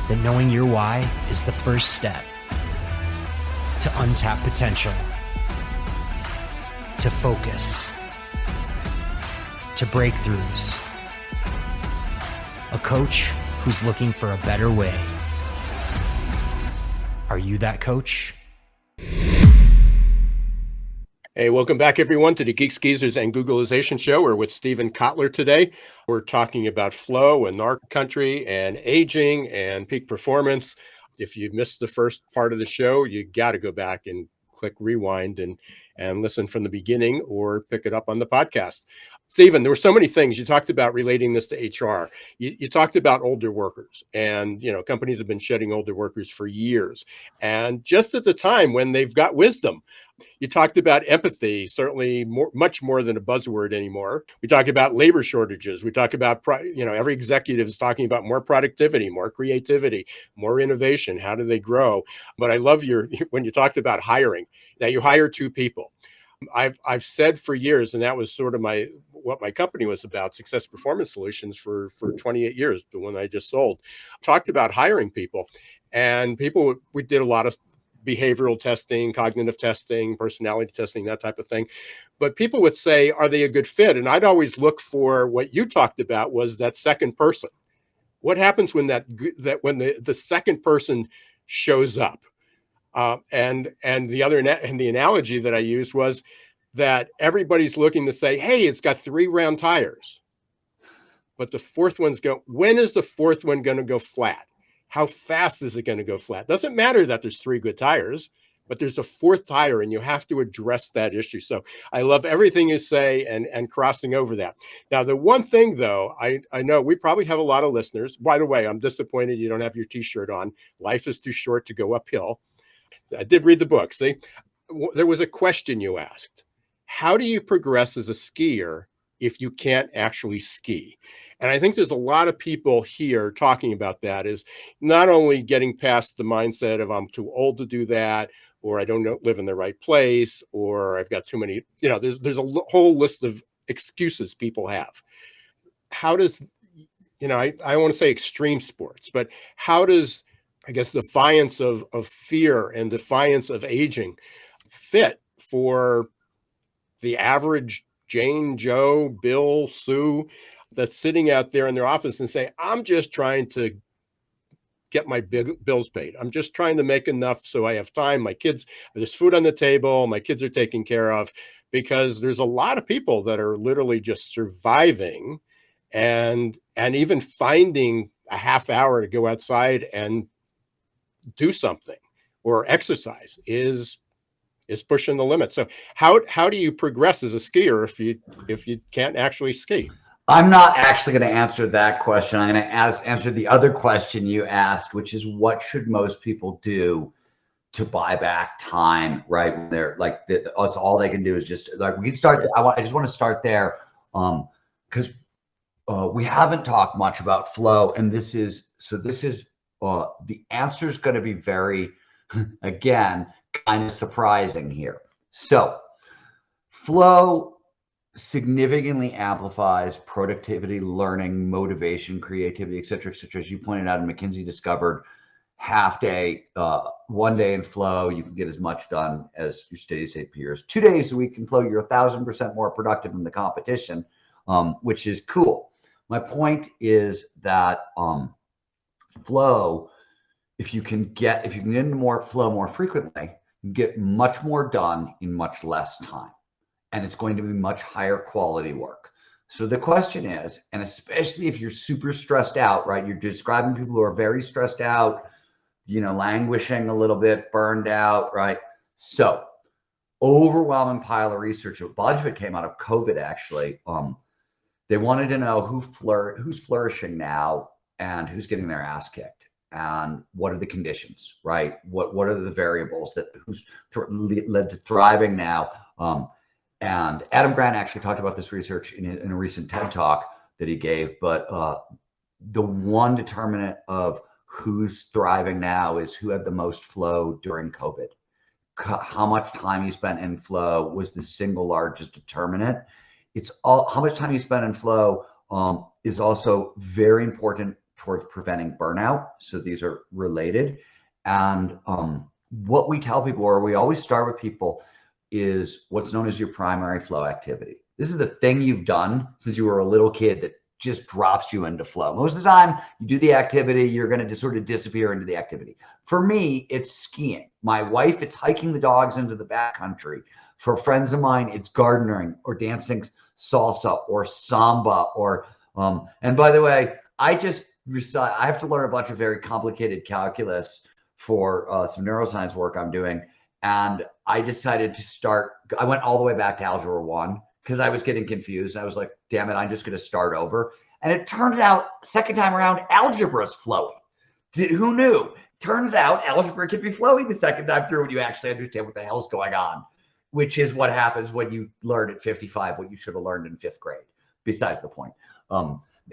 That knowing your why is the first step to untap potential, to focus, to breakthroughs. A coach who's looking for a better way. Are you that coach? Hey, welcome back, everyone, to the Geeks, Geezers, and Googlization show. We're with Steven Kotler today. We're talking about flow and our country and aging and peak performance. If you missed the first part of the show, you got to go back and click rewind and listen from the beginning or pick it up on the podcast. Steven, there were so many things you talked about relating this to HR. You talked about older workers, and companies have been shedding older workers for years. And just at the time when they've got wisdom, You talked about empathy, certainly much more than a buzzword anymore. We talk about labor shortages. We talk about, every executive is talking about more productivity, more creativity, more innovation. How do they grow? But I love when you talked about hiring. Now you hire 2 people. I've said for years, and that was sort of what my company was about, Success Performance Solutions for 28 years, the one I just sold. Talked about hiring people, and we did a lot of behavioral testing, cognitive testing, personality testing, that type of thing. But people would say, are they a good fit? And I'd always look for what you talked about was that second person. What happens when when the second person shows up? And the analogy that I used was that everybody's looking to say, hey, it's got 3 round tires. But the fourth when is the fourth one going to go flat? How fast is it going to go flat? Doesn't matter that there's 3 good tires, but there's a 4th tire, and you have to address that issue. So I love everything you say and crossing over that. Now, the one thing, though, I know we probably have a lot of listeners. By the way, I'm disappointed you don't have your T-shirt on. Life is too short to go uphill. I did read the book. See, there was a question you asked. How do you progress as a skier if you can't actually ski? And I think there's a lot of people here talking about that, is not only getting past the mindset of I'm too old to do that, or I don't live in the right place, or I've got too many, there's a whole list of excuses people have. How does, I want to say extreme sports, but how does, I guess, defiance of fear and defiance of aging fit for the average Jane, Joe, Bill, Sue that's sitting out there in their office and say, I'm just trying to get my bills paid. I'm just trying to make enough so I have time. There's food on the table. My kids are taken care of, because there's a lot of people that are literally just surviving and even finding a half hour to go outside and do something or exercise is pushing the limit. So how do you progress as a skier if you can't actually ski? I'm not actually going to answer that question. I'm going to answer the other question you asked, which is what should most people do to buy back time, right? When they're like, that's all they can do is just like, we can start. I just want to start there because we haven't talked much about flow, and this is the answer is going to be very, again, kind of surprising here. So flow significantly amplifies productivity, learning, motivation, creativity, et cetera, as you pointed out. And McKinsey discovered half day, 1 day in flow, you can get as much done as your steady state peers. 2 days a week in flow, you're 1,000% more productive in the competition, which is cool. My point is that flow, if you can get into more flow more frequently, you get much more done in much less time. And it's going to be much higher quality work. So the question is, and especially if you're super stressed out, right? You're describing people who are very stressed out, languishing a little bit, burned out, right? So overwhelming pile of research. A bunch of it came out of COVID, actually. They wanted to know who's flourishing now and who's getting their ass kicked, and what are the conditions, right? What are the variables that led to thriving now? And Adam Grant actually talked about this research in a recent TED Talk that he gave. But the one determinant of who's thriving now is who had the most flow during COVID. How much time you spent in flow was the single largest determinant. How much time you spend in flow is also very important towards preventing burnout. So these are related. And what we tell people, or we always start with people, is what's known as your primary flow activity. This is the thing you've done since you were a little kid that just drops you into flow. Most of the time you do the activity, you're going to just sort of disappear into the activity. For me, it's skiing. My wife, it's hiking the dogs into the backcountry. For friends of mine, it's gardening or dancing salsa or samba or, and by the way, I have to learn a bunch of very complicated calculus for some neuroscience work I'm doing. And I decided I went all the way back to Algebra 1 because I was getting confused. I was like, damn it, I'm just going to start over. And it turns out, second time around, algebra is flowy. Who knew? Turns out algebra can be flowy the second time through when you actually understand what the hell's going on. which is what happens when you learn at 55 what you should have learned in 5th grade. Besides the point.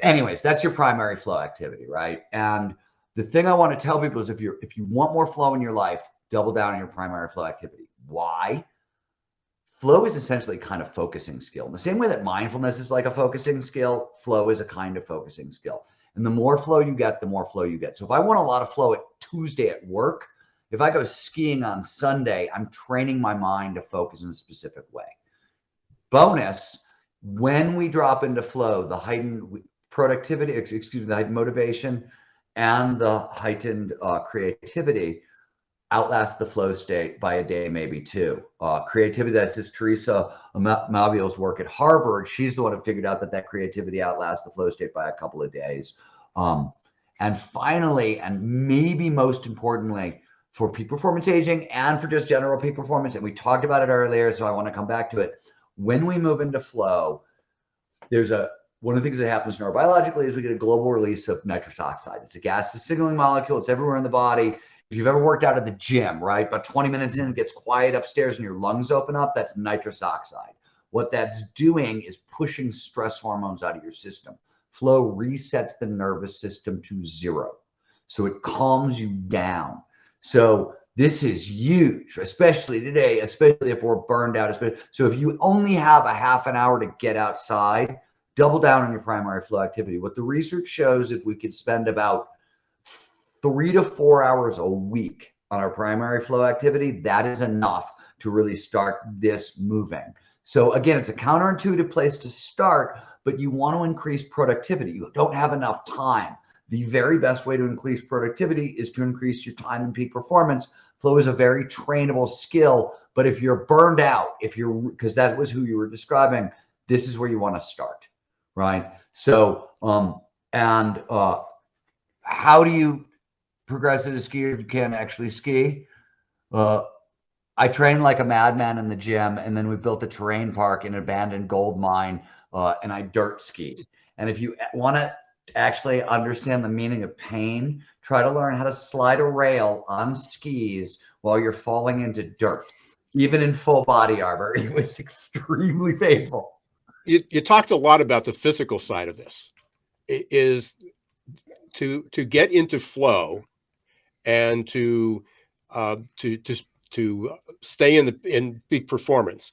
Anyways, that's your primary flow activity, right? And the thing I want to tell people is if you want more flow in your life, double down on your primary flow activity. Why? Flow is essentially kind of focusing skill. In the same way that mindfulness is like a focusing skill, flow is a kind of focusing skill. And the more flow you get, the more flow you get. So if I want a lot of flow at Tuesday at work, if I go skiing on Sunday, I'm training my mind to focus in a specific way. Bonus, when we drop into flow, the heightened productivity, the heightened motivation and the heightened creativity outlast the flow state by a day, maybe 2. Creativity, that's just Teresa Maviel's work at Harvard. She's the one who figured out that creativity outlasts the flow state by a couple of days. And finally, and maybe most importantly, for peak performance aging and for just general peak performance, and we talked about it earlier, so I want to come back to it. When we move into flow, one of the things that happens neurobiologically is we get a global release of nitrous oxide. It's a gas signaling molecule. It's everywhere in the body. If you've ever worked out at the gym, right, about 20 minutes in, it gets quiet upstairs and your lungs open up, that's nitrous oxide. What that's doing is pushing stress hormones out of your system. Flow resets the nervous system to 0. So it calms you down. So this is huge, especially today, especially if we're burned out. So if you only have a half an hour to get outside, double down on your primary flow activity. What the research shows, if we could spend about 3 to 4 hours a week on our primary flow activity, that is enough to really start this moving. So again, it's a counterintuitive place to start, but you want to increase productivity. You don't have enough time. The very best way to increase productivity is to increase your time and peak performance. Flow is a very trainable skill, but if you're burned out, because that was who you were describing, this is where you want to start, right? So, how do you progress as a skier if you can't actually ski? I trained like a madman in the gym, and then we built a terrain park in an abandoned gold mine, and I dirt skied. And if you want to actually understand the meaning of pain, try to learn how to slide a rail on skis while you're falling into dirt. Even in full body armor, it was extremely painful. You talked a lot about the physical side of this. It is to get into flow and to stay in peak performance.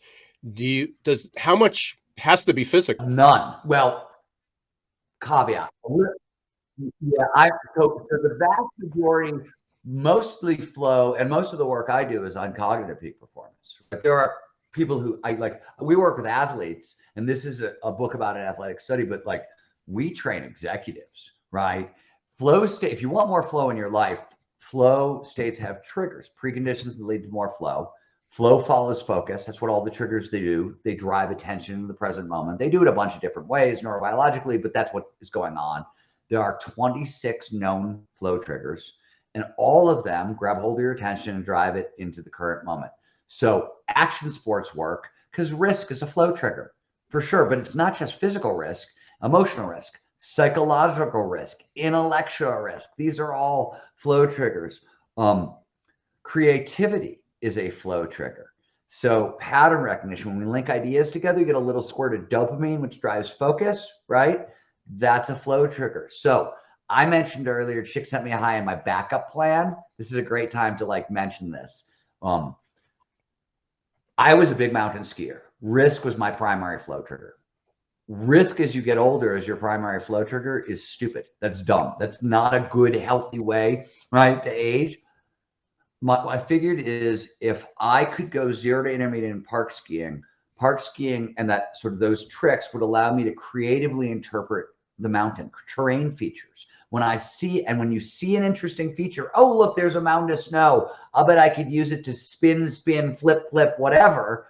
How much has to be physical? None. Well, caveat. Yeah, so the vast majority, mostly flow, and most of the work I do is on cognitive peak performance. But there are people who we work with athletes, and this is a book about an athletic study, but we train executives, right? Flow state, if you want more flow in your life, flow states have triggers, preconditions that lead to more flow. Flow follows focus. That's what all the triggers they do. They drive attention in the present moment. They do it a bunch of different ways neurobiologically, but that's what is going on. There are 26 known flow triggers, and all of them grab hold of your attention and drive it into the current moment. So action sports work because risk is a flow trigger for sure, but it's not just physical risk, emotional risk, psychological risk, intellectual risk. These are all flow triggers. Creativity is a flow trigger. So pattern recognition, when we link ideas together, you get a little squirt of dopamine, which drives focus, right? That's a flow trigger. So I mentioned earlier, Chick sent me a high in my backup plan. This is a great time to mention this. I was a big mountain skier. Risk was my primary flow trigger. Risk as you get older as your primary flow trigger is stupid. That's dumb. That's not a good, healthy way, right, to age. What I figured is if I could go 0 to intermediate in park skiing and that sort of those tricks would allow me to creatively interpret the mountain terrain features. When you see an interesting feature, oh, look, there's a mountain of snow. I'll bet I could use it to spin, flip, whatever.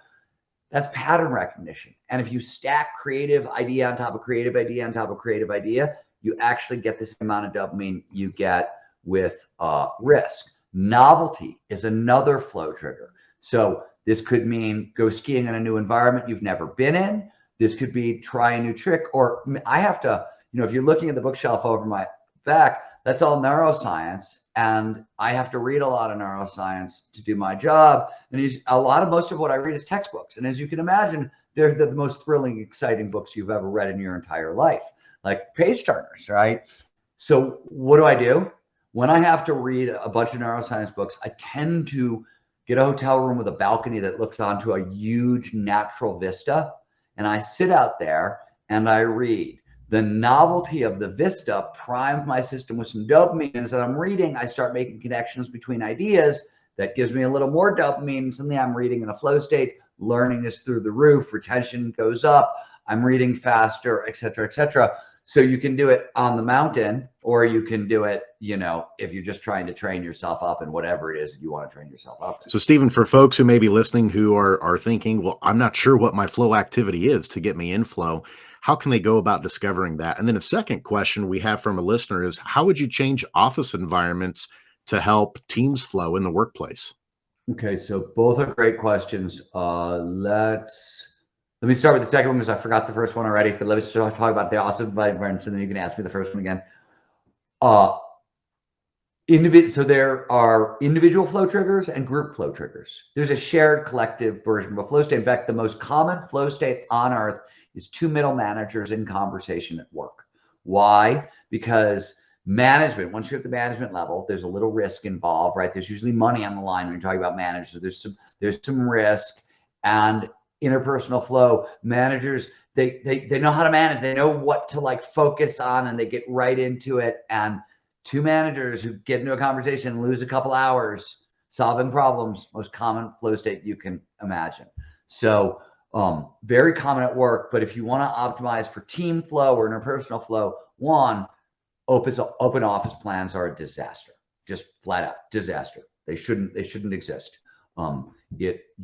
That's pattern recognition. And if you stack creative idea on top of creative idea on top of creative idea, you actually get this amount of dopamine you get with risk. Novelty is another flow trigger. So this could mean go skiing in a new environment you've never been in. This could be try a new trick, or I have to, if you're looking at the bookshelf over my back, That's all neuroscience. And I have to read a lot of neuroscience to do my job. And most of what I read is textbooks. And as you can imagine, they're the most thrilling, exciting books you've ever read in your entire life, like page turners, right? So what do? When I have to read a bunch of neuroscience books, I tend to get a hotel room with a balcony that looks onto a huge natural vista. And I sit out there and I read. The novelty of the vista primes my system with some dopamine. And as I'm reading, I start making connections between ideas. That gives me a little more dopamine. Suddenly I'm reading in a flow state. Learning is through the roof. Retention goes up. I'm reading faster, et cetera, et cetera. So you can do it on the mountain, or you can do it, if you're just trying to train yourself up in whatever it is that you want to train yourself up. So, Steven, for folks who may be listening who are thinking, well, I'm not sure what my flow activity is to get me in flow, how can they go about discovering that? And then a second question we have from a listener is, how would you change office environments to help teams flow in the workplace? Okay, so both are great questions. Let me start with the second one because I forgot the first one already. But let's talk about the office environments, and then you can ask me the first one again. So there are individual flow triggers and group flow triggers. There's a shared collective version of a flow state. In fact, the most common flow state on earth is two middle managers in conversation at work. Why? Because management, once you're at the management level, there's a little risk involved, right? There's usually money on the line when you're talking about managers. There's some risk, and interpersonal flow, managers, they know how to manage. They know what to focus on, and they get right into it. And two managers who get into a conversation, lose a couple hours solving problems, most common flow state you can imagine. So very common at work. But if you want to optimize for team flow or interpersonal flow, one, open office plans are a disaster, just flat out disaster. They shouldn't exist.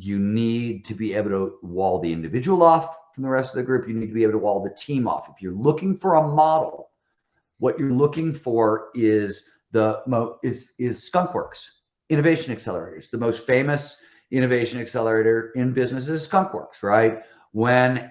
You need to be able to wall the individual off from the rest of the group. You need to be able to wall the team off. If you're looking for a model, what you're looking for is Skunkworks, innovation accelerators. The most famous innovation accelerator in business is Skunkworks, right? When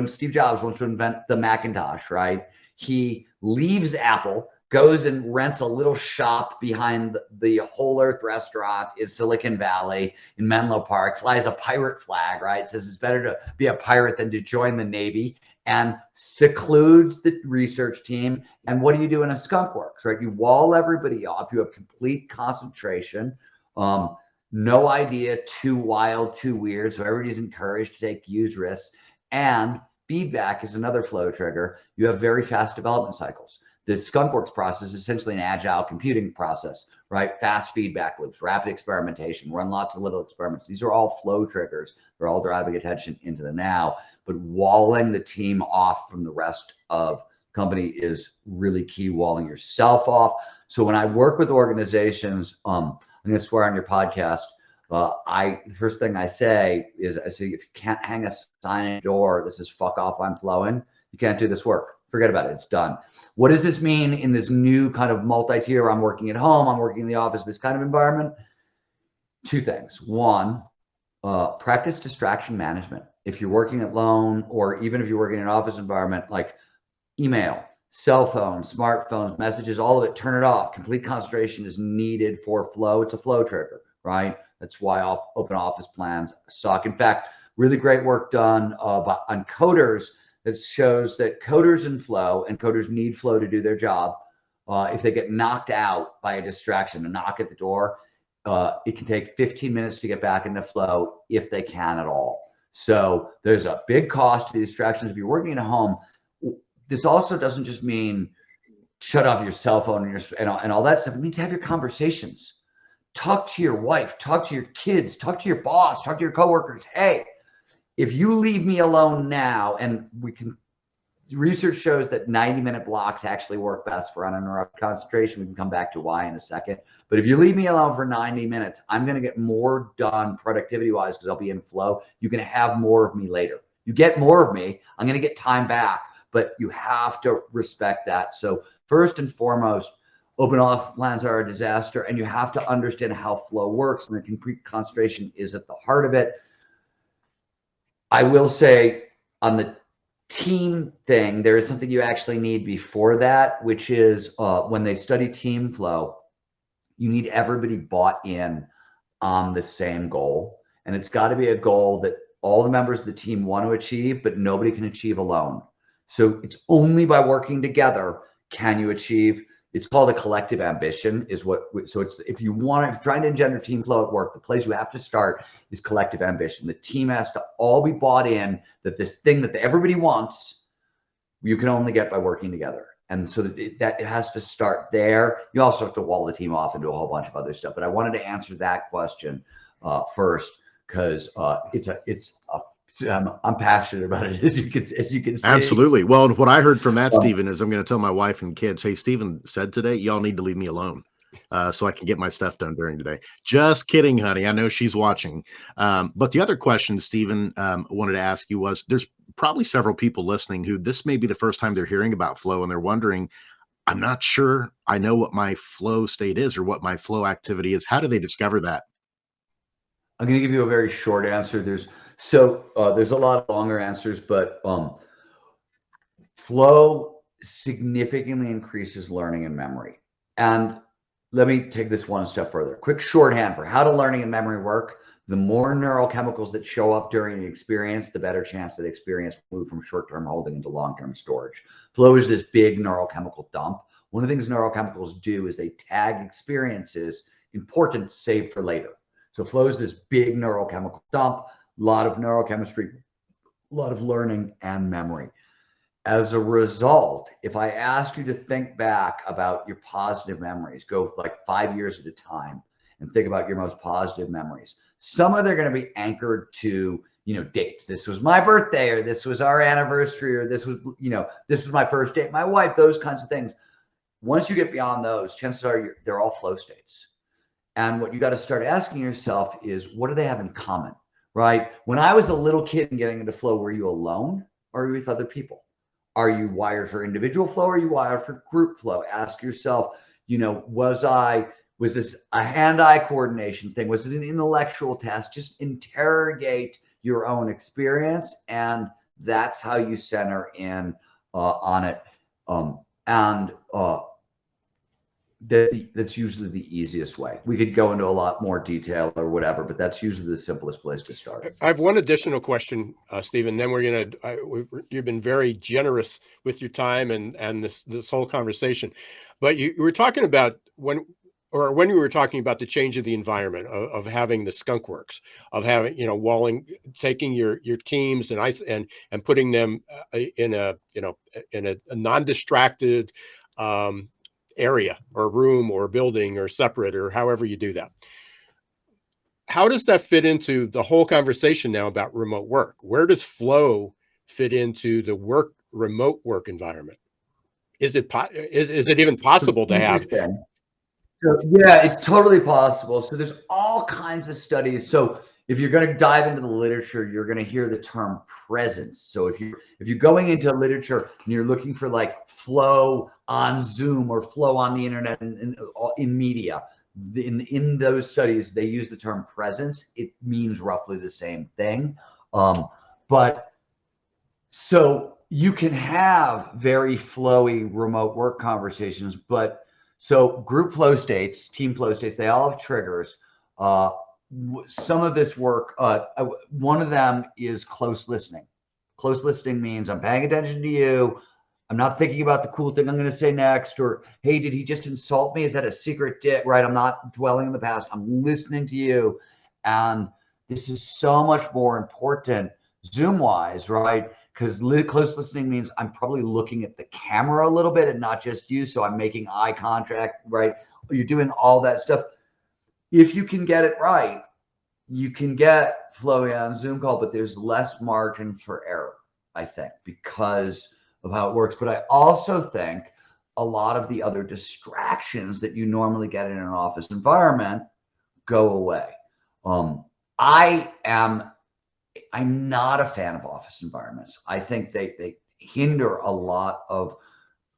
Steve Jobs wants to invent the Macintosh, right? He leaves Apple, goes and rents a little shop behind the Whole Earth restaurant in Silicon Valley in Menlo Park, flies a pirate flag, right? Says it's better to be a pirate than to join the Navy, and secludes the research team. And what do you do in a Skunkworks, right? You wall everybody off. You have complete concentration. No idea too wild, too weird. So everybody's encouraged to take huge risks. And feedback is another flow trigger. You have very fast development cycles. The Skunkworks process is essentially an agile computing process, right? Fast feedback loops, rapid experimentation, run lots of little experiments. These are all flow triggers. They're all driving attention into the now. But walling the team off from the rest of the company is really key, walling yourself off. So when I work with organizations, I'm going to swear on your podcast, the first thing I say is, if you can't hang a sign at your door that says "fuck off, I'm flowing," you can't do this work. Forget about it. It's done. What does this mean in this new kind of multi-tier? I'm working at home, I'm working in the office, this kind of environment. Two things. One, practice distraction management. If you're working alone, or even if you're working in an office environment, like email, cell phones, smartphones, messages, all of it, turn it off. Complete concentration is needed for flow. It's a flow trigger, right? That's why open office plans suck. In fact, really great work done on coders that shows that coders in flow, and coders need flow to do their job. If they get knocked out by a distraction, a knock at the door, it can take 15 minutes to get back into flow if they can at all. So there's a big cost to the distractions. If you're working at home, this also doesn't just mean shut off your cell phone and all that stuff. It means have your conversations. Talk to your wife, talk to your kids, talk to your boss, talk to your coworkers. Hey, if you leave me alone now, and research shows that 90-minute blocks actually work best for uninterrupted concentration. We can come back to why in a second. But if you leave me alone for 90 minutes, I'm going to get more done productivity-wise because I'll be in flow. You're going to have more of me later. You get more of me, I'm going to get time back, but you have to respect that. So first and foremost, open office plans are a disaster, and you have to understand how flow works, and the complete concentration is at the heart of it. I will say, on the team thing, there is something you actually need before that, which is when they study team flow, you need everybody bought in on the same goal. And it's got to be a goal that all the members of the team want to achieve, but nobody can achieve alone. So it's only by working together can you achieve. It's called a collective ambition is what, so it's, if you're trying to engender team flow at work, the place you have to start is collective ambition. The team has to all be bought in that this thing that everybody wants, you can only get by working together. And so that it has to start there. You also have to wall the team off and do a whole bunch of other stuff. But I wanted to answer that question first, because I'm passionate about it, as you can see. Absolutely. Well, and what I heard from that, Steven, is I'm going to tell my wife and kids, hey, Steven said today, y'all need to leave me alone so I can get my stuff done during the day. Just kidding, honey. I know she's watching. But the other question, Steven, wanted to ask you was, there's probably several people listening who this may be the first time they're hearing about flow, and they're wondering, I'm not sure I know what my flow state is or what my flow activity is. How do they discover that? I'm going to give you a very short answer. There's a lot of longer answers, but flow significantly increases learning and memory. And let me take this one step further. Quick shorthand for how do learning and memory work. The more neurochemicals that show up during the experience, the better chance that experience will move from short-term holding into long-term storage. Flow is this big neurochemical dump. One of the things neurochemicals do is they tag experiences important, save for later. So flow is this big neurochemical dump, a lot of neurochemistry, a lot of learning and memory. As a result, if I ask you to think back about your positive memories, go like 5 years at a time and think about your most positive memories. Some of them are going to be anchored to, dates. This was my birthday, or this was our anniversary, or this was my first date, my wife, those kinds of things. Once you get beyond those, chances are they're all flow states. And what you got to start asking yourself is, what do they have in common, right? When I was a little kid and getting into flow, were you alone or were you with other people? Are you wired for individual flow or are you wired for group flow? Ask yourself, was this a hand-eye coordination thing? Was it an intellectual test? Just interrogate your own experience, and that's how you center in on it. That's usually the easiest way. We could go into a lot more detail or whatever, but that's usually the simplest place to start. I have one additional question, Steven. Then you've been very generous with your time and this whole conversation. But you were talking about when we were talking about the change of the environment of having the skunk works, of having, walling, taking your teams and putting them in a non-distracted area or room or building or separate, or however you do that. How does that fit into the whole conversation now about remote work? Where does flow fit into the remote work environment? Is it even possible to have? So, yeah, it's totally possible. So there's all kinds of studies. So if you're going to dive into the literature, you're going to hear the term presence. So if you're going into literature and you're looking for like flow on Zoom or flow on the internet and in media, in those studies, they use the term presence. It means roughly the same thing. But so you can have very flowy remote work conversations, but so group flow states, team flow states, they all have triggers. Some of this work, one of them is close listening. Close listening means I'm paying attention to you. I'm not thinking about the cool thing I'm going to say next, or, hey, did he just insult me? Is that a secret dick? Right? I'm not dwelling in the past. I'm listening to you. And this is so much more important Zoom-wise, right? Because close listening means I'm probably looking at the camera a little bit and not just you. So I'm making eye contact, right? You're doing all that stuff. If you can get it right, you can get flowy on Zoom call, but there's less margin for error, I think, because of how it works. But I also think a lot of the other distractions that you normally get in an office environment go away. I'm not a fan of office environments. I think they hinder a lot of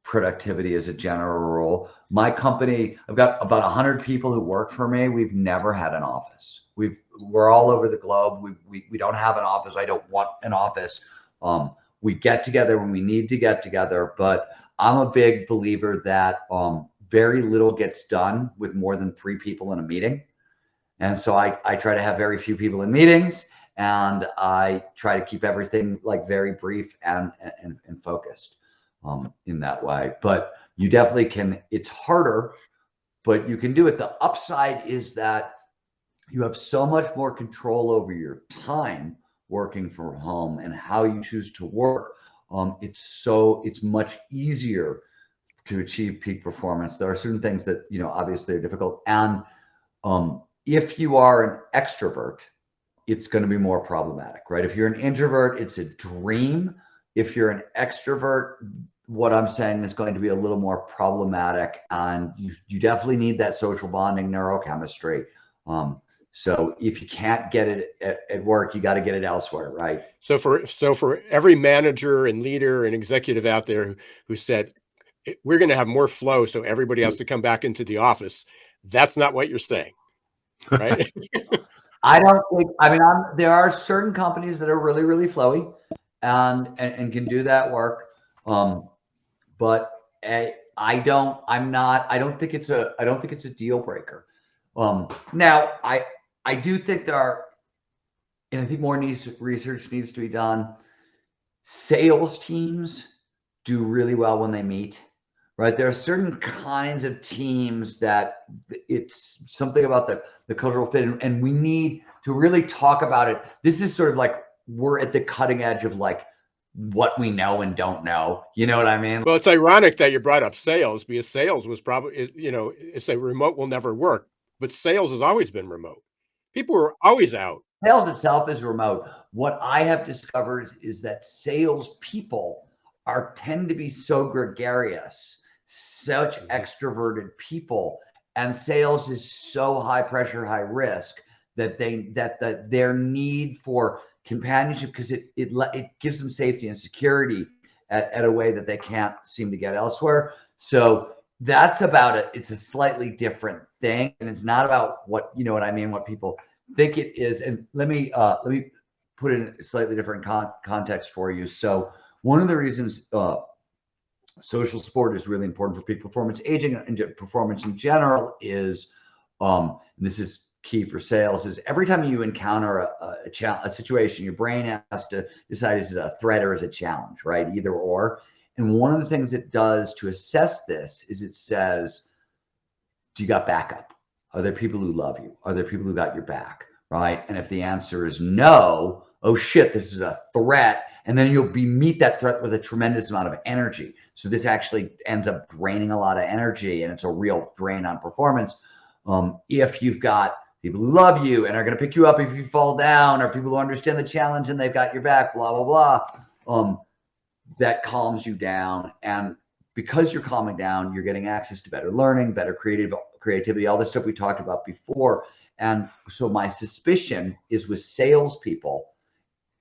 productivity as a general rule. My company, I've got about 100 people who work for me. We've never had an office. We're all over the globe. We don't have an office. I don't want an office. We get together when we need to get together, but I'm a big believer that very little gets done with more than 3 people in a meeting. And so I try to have very few people in meetings, and I try to keep everything like very brief and focused in that way. But you definitely can, it's harder, but you can do it. The upside is that you have so much more control over your time working from home and how you choose to work. It's much easier to achieve peak performance. There are certain things that, obviously are difficult. And if you are an extrovert, it's going to be more problematic, right? If you're an introvert, it's a dream. If you're an extrovert, what I'm saying is going to be a little more problematic, and you definitely need that social bonding neurochemistry. So if you can't get it at work, you got to get it elsewhere, right? So for every manager and leader and executive out there who said, we're going to have more flow, so everybody has to come back into the office, that's not what you're saying, right? I don't think, there are certain companies that are really, really flowy and can do that work. But I don't think it's a deal breaker. Now I do think there are, and I think more research needs to be done. Sales teams do really well when they meet, right? There are certain kinds of teams that it's something about the cultural fit, and we need to really talk about it. This is sort of like we're at the cutting edge of like what we know and don't know. You know what I mean? Well, it's ironic that you brought up sales, because sales was probably, it's a remote will never work, but sales has always been remote. People were always out. Sales itself is remote. What I have discovered is that sales people tend to be so gregarious, such extroverted people, and sales is so high pressure, high risk that their need for companionship, because it gives them safety and security at a way that they can't seem to get elsewhere. So that's about it. It's a slightly different thing, and it's not about what people think it is. And let me put it in a slightly different context for you. So one of the reasons social support is really important for peak performance aging and performance in general is, and this is key for sales, is every time you encounter a situation, your brain has to decide, is it a threat or is it a challenge, right? Either or. And one of the things it does to assess this is it says, do you got backup? Are there people who love you? Are there people who got your back, right? And if the answer is no, oh shit, this is a threat. And then you'll meet that threat with a tremendous amount of energy. So this actually ends up draining a lot of energy, and it's a real drain on performance. If you've got people who love you and are going to pick you up if you fall down, or people who understand the challenge and they've got your back, blah, blah, blah, that calms you down. And because you're calming down, you're getting access to better learning, better creativity, all the stuff we talked about before. And so my suspicion is with salespeople,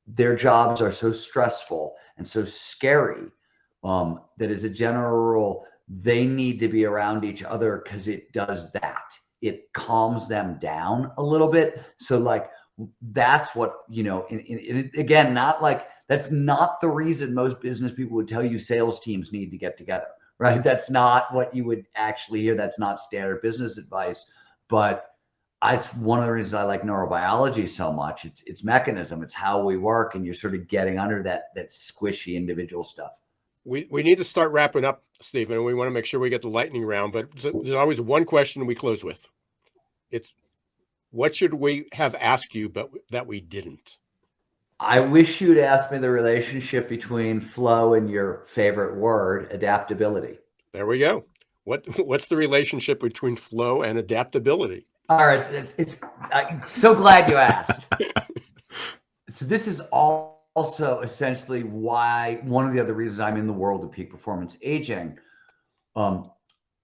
their jobs are so stressful and so scary that as a general rule, they need to be around each other, because it does that. It calms them down a little bit. So like, that's what, again, not like, that's not the reason most business people would tell you sales teams need to get together, right? That's not what you would actually hear. That's not standard business advice. But it's one of the reasons I like neurobiology so much. It's mechanism. It's how we work, and you're sort of getting under that squishy individual stuff. We need to start wrapping up, Steven, and we want to make sure we get the lightning round, but there's always one question we close with. It's, what should we have asked you, but that we didn't? I wish you'd asked me the relationship between flow and your favorite word, adaptability. There we go. What's the relationship between flow and adaptability? All right, I'm so glad you asked. So this is also essentially why, one of the other reasons I'm in the world of peak performance aging. Mihai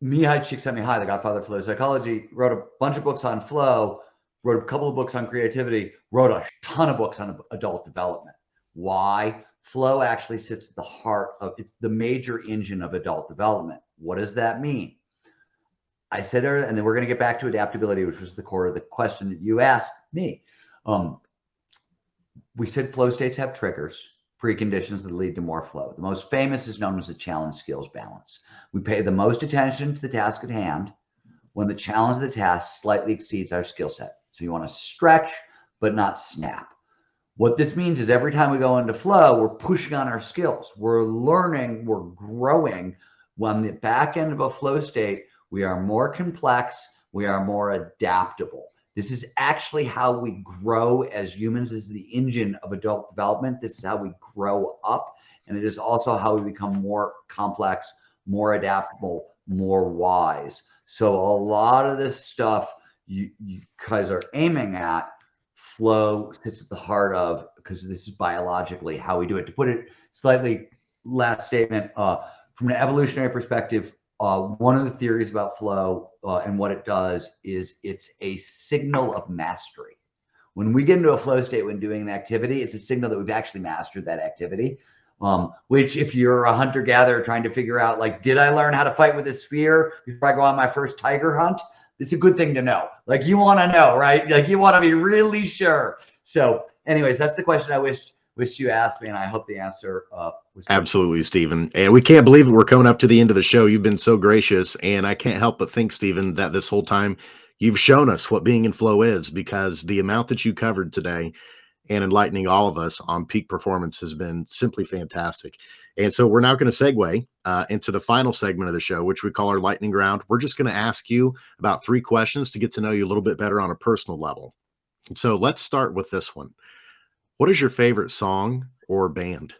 Csikszentmihalyi, the godfather of flow psychology, wrote a bunch of books on flow, wrote a couple of books on creativity, wrote a ton of books on adult development. Why? Flow actually sits at the heart of, it's the major engine of adult development. What does that mean? I said earlier, and then we're going to get back to adaptability, which was the core of the question that you asked me. We said flow states have triggers. preconditions that lead to more flow. The most famous is known as the challenge skills balance. We pay the most attention to the task at hand when the challenge of the task slightly exceeds our skill set. So you want to stretch, but not snap. What this means is every time we go into flow, we're pushing on our skills. We're learning, we're growing. On the back end of a flow state, we are more complex, we are more adaptable. This is actually how we grow as humans. This is the engine of adult development. This is how we grow up. And it is also how we become more complex, more adaptable, more wise. So a lot of this stuff you guys are aiming at, flow sits at the heart of, because this is biologically how we do it. To put it slightly, last statement, from an evolutionary perspective, one of the theories about flow and what it does is it's a signal of mastery. When we get into a flow state when doing an activity, it's a signal that we've actually mastered that activity. Which if you're a hunter-gatherer trying to figure out, like, did I learn how to fight with a spear before I go on my first tiger hunt? It's a good thing to know. Like, you want to know, right? Like, you want to be really sure. So anyways, that's the question I wish you asked me, and I hope the answer was absolutely, Steven. And we can't believe it. We're coming up to the end of the show. You've been so gracious, and I can't help but think, Steven, that this whole time you've shown us what being in flow is, because the amount that you covered today and enlightening all of us on peak performance has been simply fantastic. And so we're now going to segue into the final segment of the show, which we call our lightning round. We're just going to ask you about 3 questions to get to know you a little bit better on a personal level. So let's start with this one. What is your favorite song or band?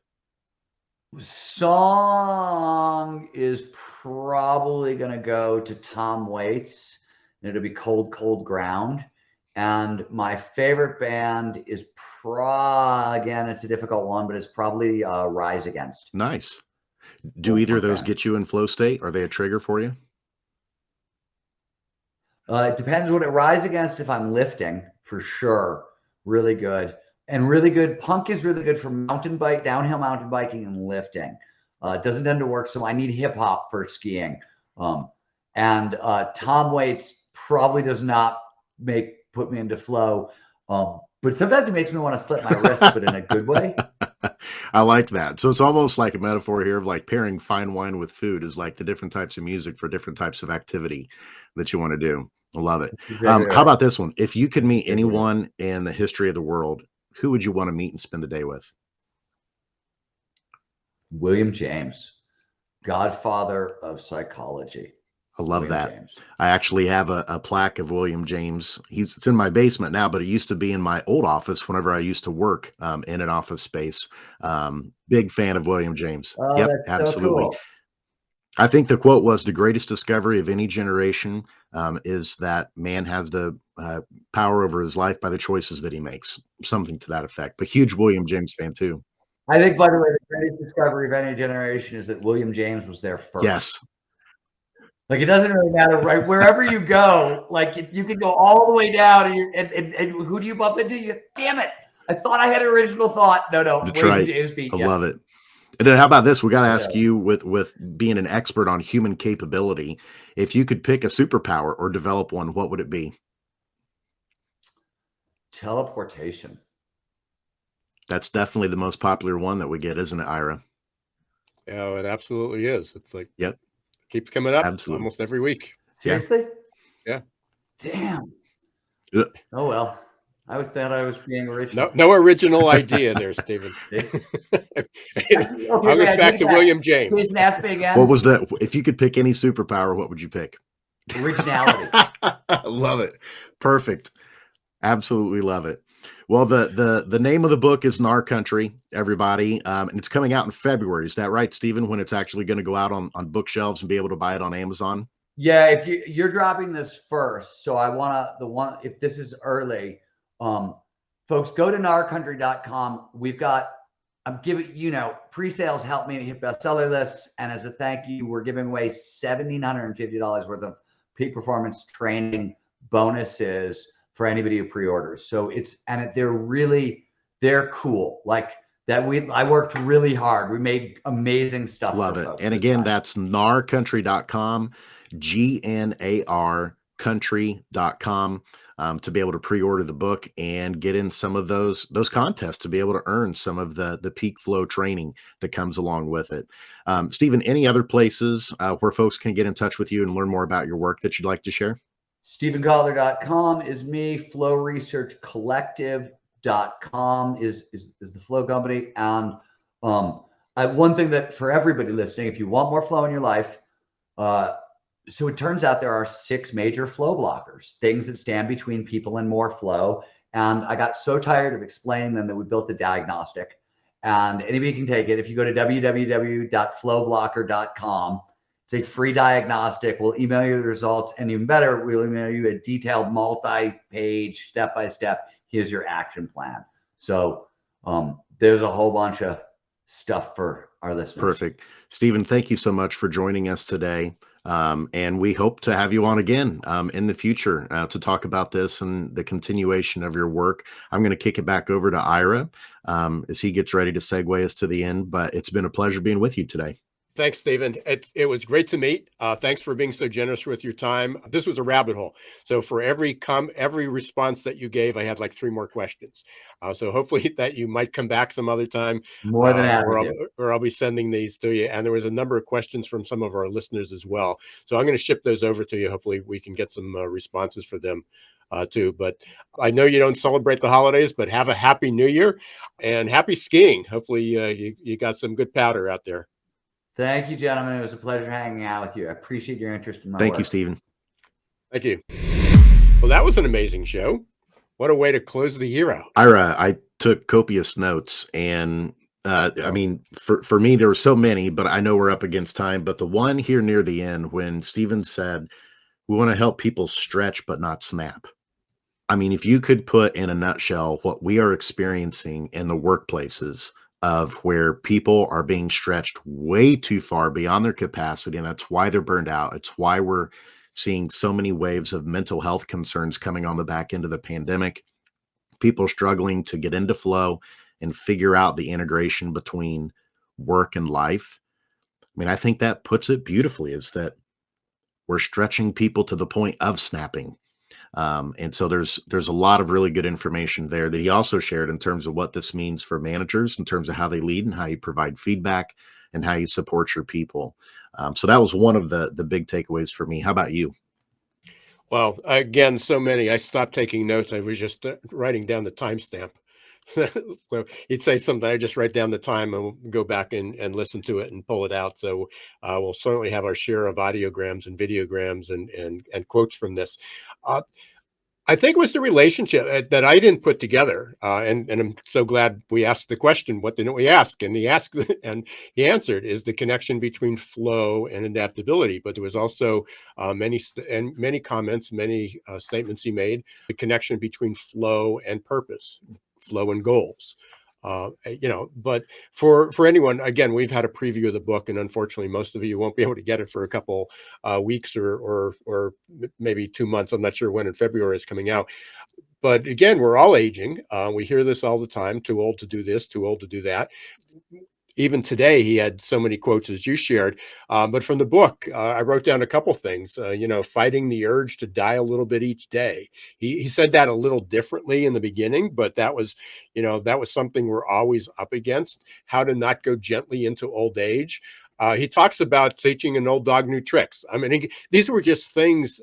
Song is probably going to go to Tom Waits, and it'll be Cold, Cold Ground. And my favorite band is again, it's a difficult one, but it's probably Rise Against. Nice. Do either of those get you in flow state? Are they a trigger for you? It depends what it Rise Against. If I'm lifting, for sure, really good. And really good. Punk is really good for downhill mountain biking and lifting. It doesn't tend to work, so I need hip hop for skiing. And Tom Waits probably does not put me into flow. But sometimes it makes me want to slip my wrist, but in a good way. I like that. So it's almost like a metaphor here of like pairing fine wine with food is like the different types of music for different types of activity that you want to do. I love it. Exactly. How about this one? If you could meet anyone in the history of the world, who would you want to meet and spend the day with? William James, godfather of psychology. I love William that. James. I actually have a plaque of William James. It's in my basement now, but it used to be in my old office whenever I used to work in an office space. Big fan of William James. Oh, Yep, that's absolutely. So cool. I think the quote was, the greatest discovery of any generation is that man has the power over his life by the choices that he makes. Something to that effect. But huge William James fan too. I think, by the way, the greatest discovery of any generation is that William James was there first. Yes. Like, it doesn't really matter, right? Wherever you go, like, you can go all the way down, and who do you bump into? Damn it! I thought I had an original thought. No, That's William right. James beat. I love it. And then how about this? We got to ask you, with being an expert on human capability, if you could pick a superpower or develop one, what would it be? Teleportation. That's definitely the most popular one that we get, isn't it, Ira? Yeah, it absolutely is. It's like, yep, keeps coming up absolutely almost every week. Seriously? Yeah. Damn. Yeah. Oh well. I always thought I was being original. No original idea there, Steven. I'll go back to William James. Please ask me again. What was that? If you could pick any superpower, what would you pick? Originality. Love it. Perfect. Absolutely love it. Well, the name of the book is In Our Country, everybody. And it's coming out in February. Is that right, Steven, when it's actually going to go out on bookshelves and be able to buy it on Amazon? Yeah, if you're dropping this first, so I want to, if this is early, folks, go to naurcountry.com. We've got, I'm giving, pre-sales help me hit bestseller lists. And as a thank you, we're giving away $1,750 worth of peak performance training bonuses for anybody who pre-orders. So they're cool. Like that, I worked really hard. We made amazing stuff. Love it. And again, that's naurcountry.com, GNARCOUNTRY.com. peakcountry.com to be able to pre-order the book and get in some of those contests to be able to earn some of the peak flow training that comes along with it. Steven, any other places where folks can get in touch with you and learn more about your work that you'd like to share? StevenKotler.com is me. FlowResearchCollective.com is the flow company. And one thing that for everybody listening, if you want more flow in your life, so it turns out there are 6 major flow blockers, things that stand between people and more flow. And I got so tired of explaining them that we built the diagnostic, and anybody can take it. If you go to www.flowblocker.com, it's a free diagnostic. We'll email you the results, and even better, we'll email you a detailed multi-page, step-by-step, here's your action plan. So there's a whole bunch of stuff for our listeners. Perfect. Steven, thank you so much for joining us today. And we hope to have you on again in the future to talk about this and the continuation of your work. I'm going to kick it back over to Ira as he gets ready to segue us to the end, but it's been a pleasure being with you today. Thanks, Steven. It was great to meet. Thanks for being so generous with your time. This was a rabbit hole. So for every response that you gave, I had like 3 more questions. So hopefully that you might come back some other time. More than happy or I'll be sending these to you. And there was a number of questions from some of our listeners as well. So I'm going to ship those over to you. Hopefully we can get some responses for them too. But I know you don't celebrate the holidays, but have a happy New Year and happy skiing. Hopefully you got some good powder out there. Thank you, gentlemen. It was a pleasure hanging out with you. I appreciate your interest in my work. Thank you, Steven. Thank you. Well, that was an amazing show. What a way to close the year out. Ira, I took copious notes, and I mean, for me, there were so many, but I know we're up against time. But the one here near the end, when Steven said, we want to help people stretch but not snap. I mean, if you could put in a nutshell what we are experiencing in the workplaces of where people are being stretched way too far beyond their capacity, and that's why they're burned out. It's why we're seeing so many waves of mental health concerns coming on the back end of the pandemic, people struggling to get into flow and figure out the integration between work and life. I mean, I think that puts it beautifully, is that we're stretching people to the point of snapping. And so there's a lot of really good information there that he also shared in terms of what this means for managers, in terms of how they lead and how you provide feedback and how you support your people. So that was one of the big takeaways for me. How about you? Well, again, so many. I stopped taking notes. I was just writing down the timestamp. So he'd say something, I just write down the time and we'll go back and listen to it and pull it out. So we'll certainly have our share of audiograms and videograms and quotes from this. I think it was the relationship that I didn't put together. And I'm so glad we asked the question, what didn't we ask? And he asked, and he answered, is the connection between flow and adaptability. But there was also many comments, many statements he made, the connection between flow and purpose, flow and goals. But for anyone, again, we've had a preview of the book, and unfortunately, most of you won't be able to get it for a couple weeks or maybe 2 months. I'm not sure when in February is coming out. But again, we're all aging. We hear this all the time: too old to do this, too old to do that. Even today, he had so many quotes as you shared. But from the book, I wrote down a couple things, fighting the urge to die a little bit each day. He said that a little differently in the beginning, but that was something we're always up against, how to not go gently into old age. He talks about teaching an old dog new tricks. I mean, these were just things,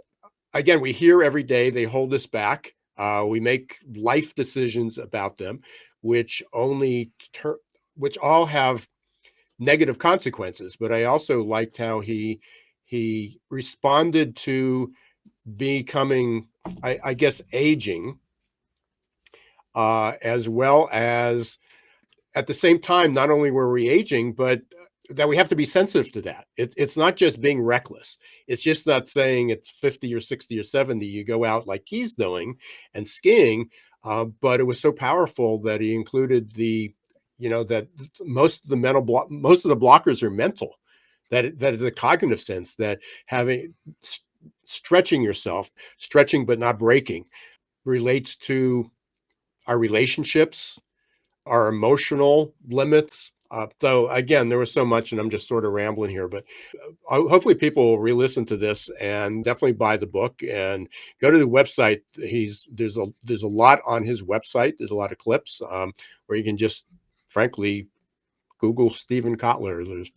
again, we hear every day, they hold us back. We make life decisions about them, which all have negative consequences. But I also liked how he responded to becoming, I guess, aging, as well as at the same time, not only were we aging, but that we have to be sensitive to that. It's not just being reckless. It's just not saying it's 50 or 60 or 70. You go out like he's doing and skiing. But it was so powerful that he included that most of the blockers are mental, that is a cognitive sense, that stretching yourself, stretching but not breaking, relates to our relationships, our emotional limits, So again, there was so much, and I'm just sort of rambling here, but hopefully people will re-listen to this and definitely buy the book and go to the website. There's a lot on his website. There's a lot of clips where you can just, frankly, Google Steven Kotler.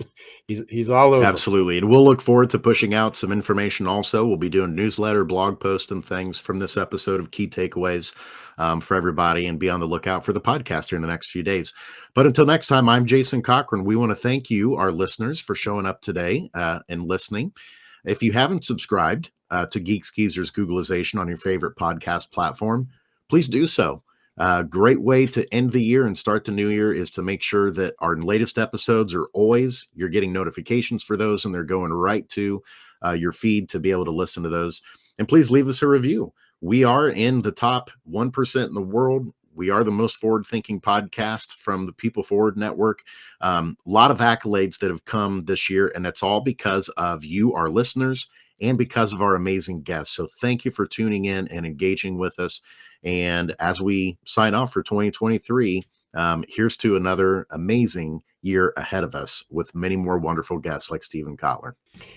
He's all over. Absolutely. And we'll look forward to pushing out some information also. We'll be doing newsletter, blog posts, and things from this episode of Key Takeaways for everybody, and be on the lookout for the podcast here in the next few days. But until next time, I'm Jason Cochran. We want to thank you, our listeners, for showing up today and listening. If you haven't subscribed to Geeks Geezers Googlization on your favorite podcast platform, please do so. Great way to end the year and start the new year is to make sure that our latest episodes are always, you're getting notifications for those, and they're going right to your feed to be able to listen to those. And please leave us a review. We are in the top 1% in the world. We are the most forward-thinking podcast from the People Forward Network. A lot of accolades that have come this year, and it's all because of you, our listeners, and because of our amazing guests. So thank you for tuning in and engaging with us. And as we sign off for 2023, here's to another amazing year ahead of us with many more wonderful guests like Steven Kotler.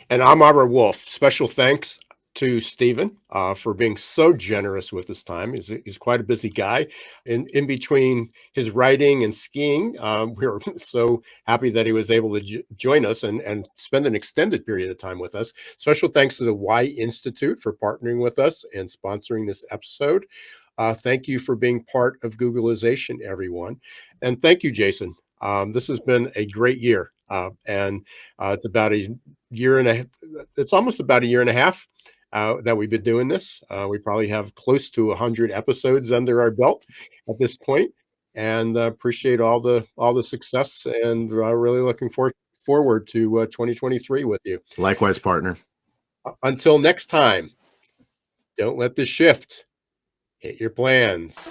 And I'm Ira Wolf. Special thanks to Steven for being so generous with his time. He's quite a busy guy. In between his writing and skiing, we're so happy that he was able to join us and spend an extended period of time with us. Special thanks to the Y Institute for partnering with us and sponsoring this episode. Thank you for being part of Googlization, everyone. And thank you, Jason. This has been a great year. And it's about a year and a, it's almost about a year and a half that we've been doing this. We probably have close to 100 episodes under our belt at this point, and appreciate all the success, and really looking forward to 2023 with you. Likewise, partner. Until next time, don't let the shift hit your plans.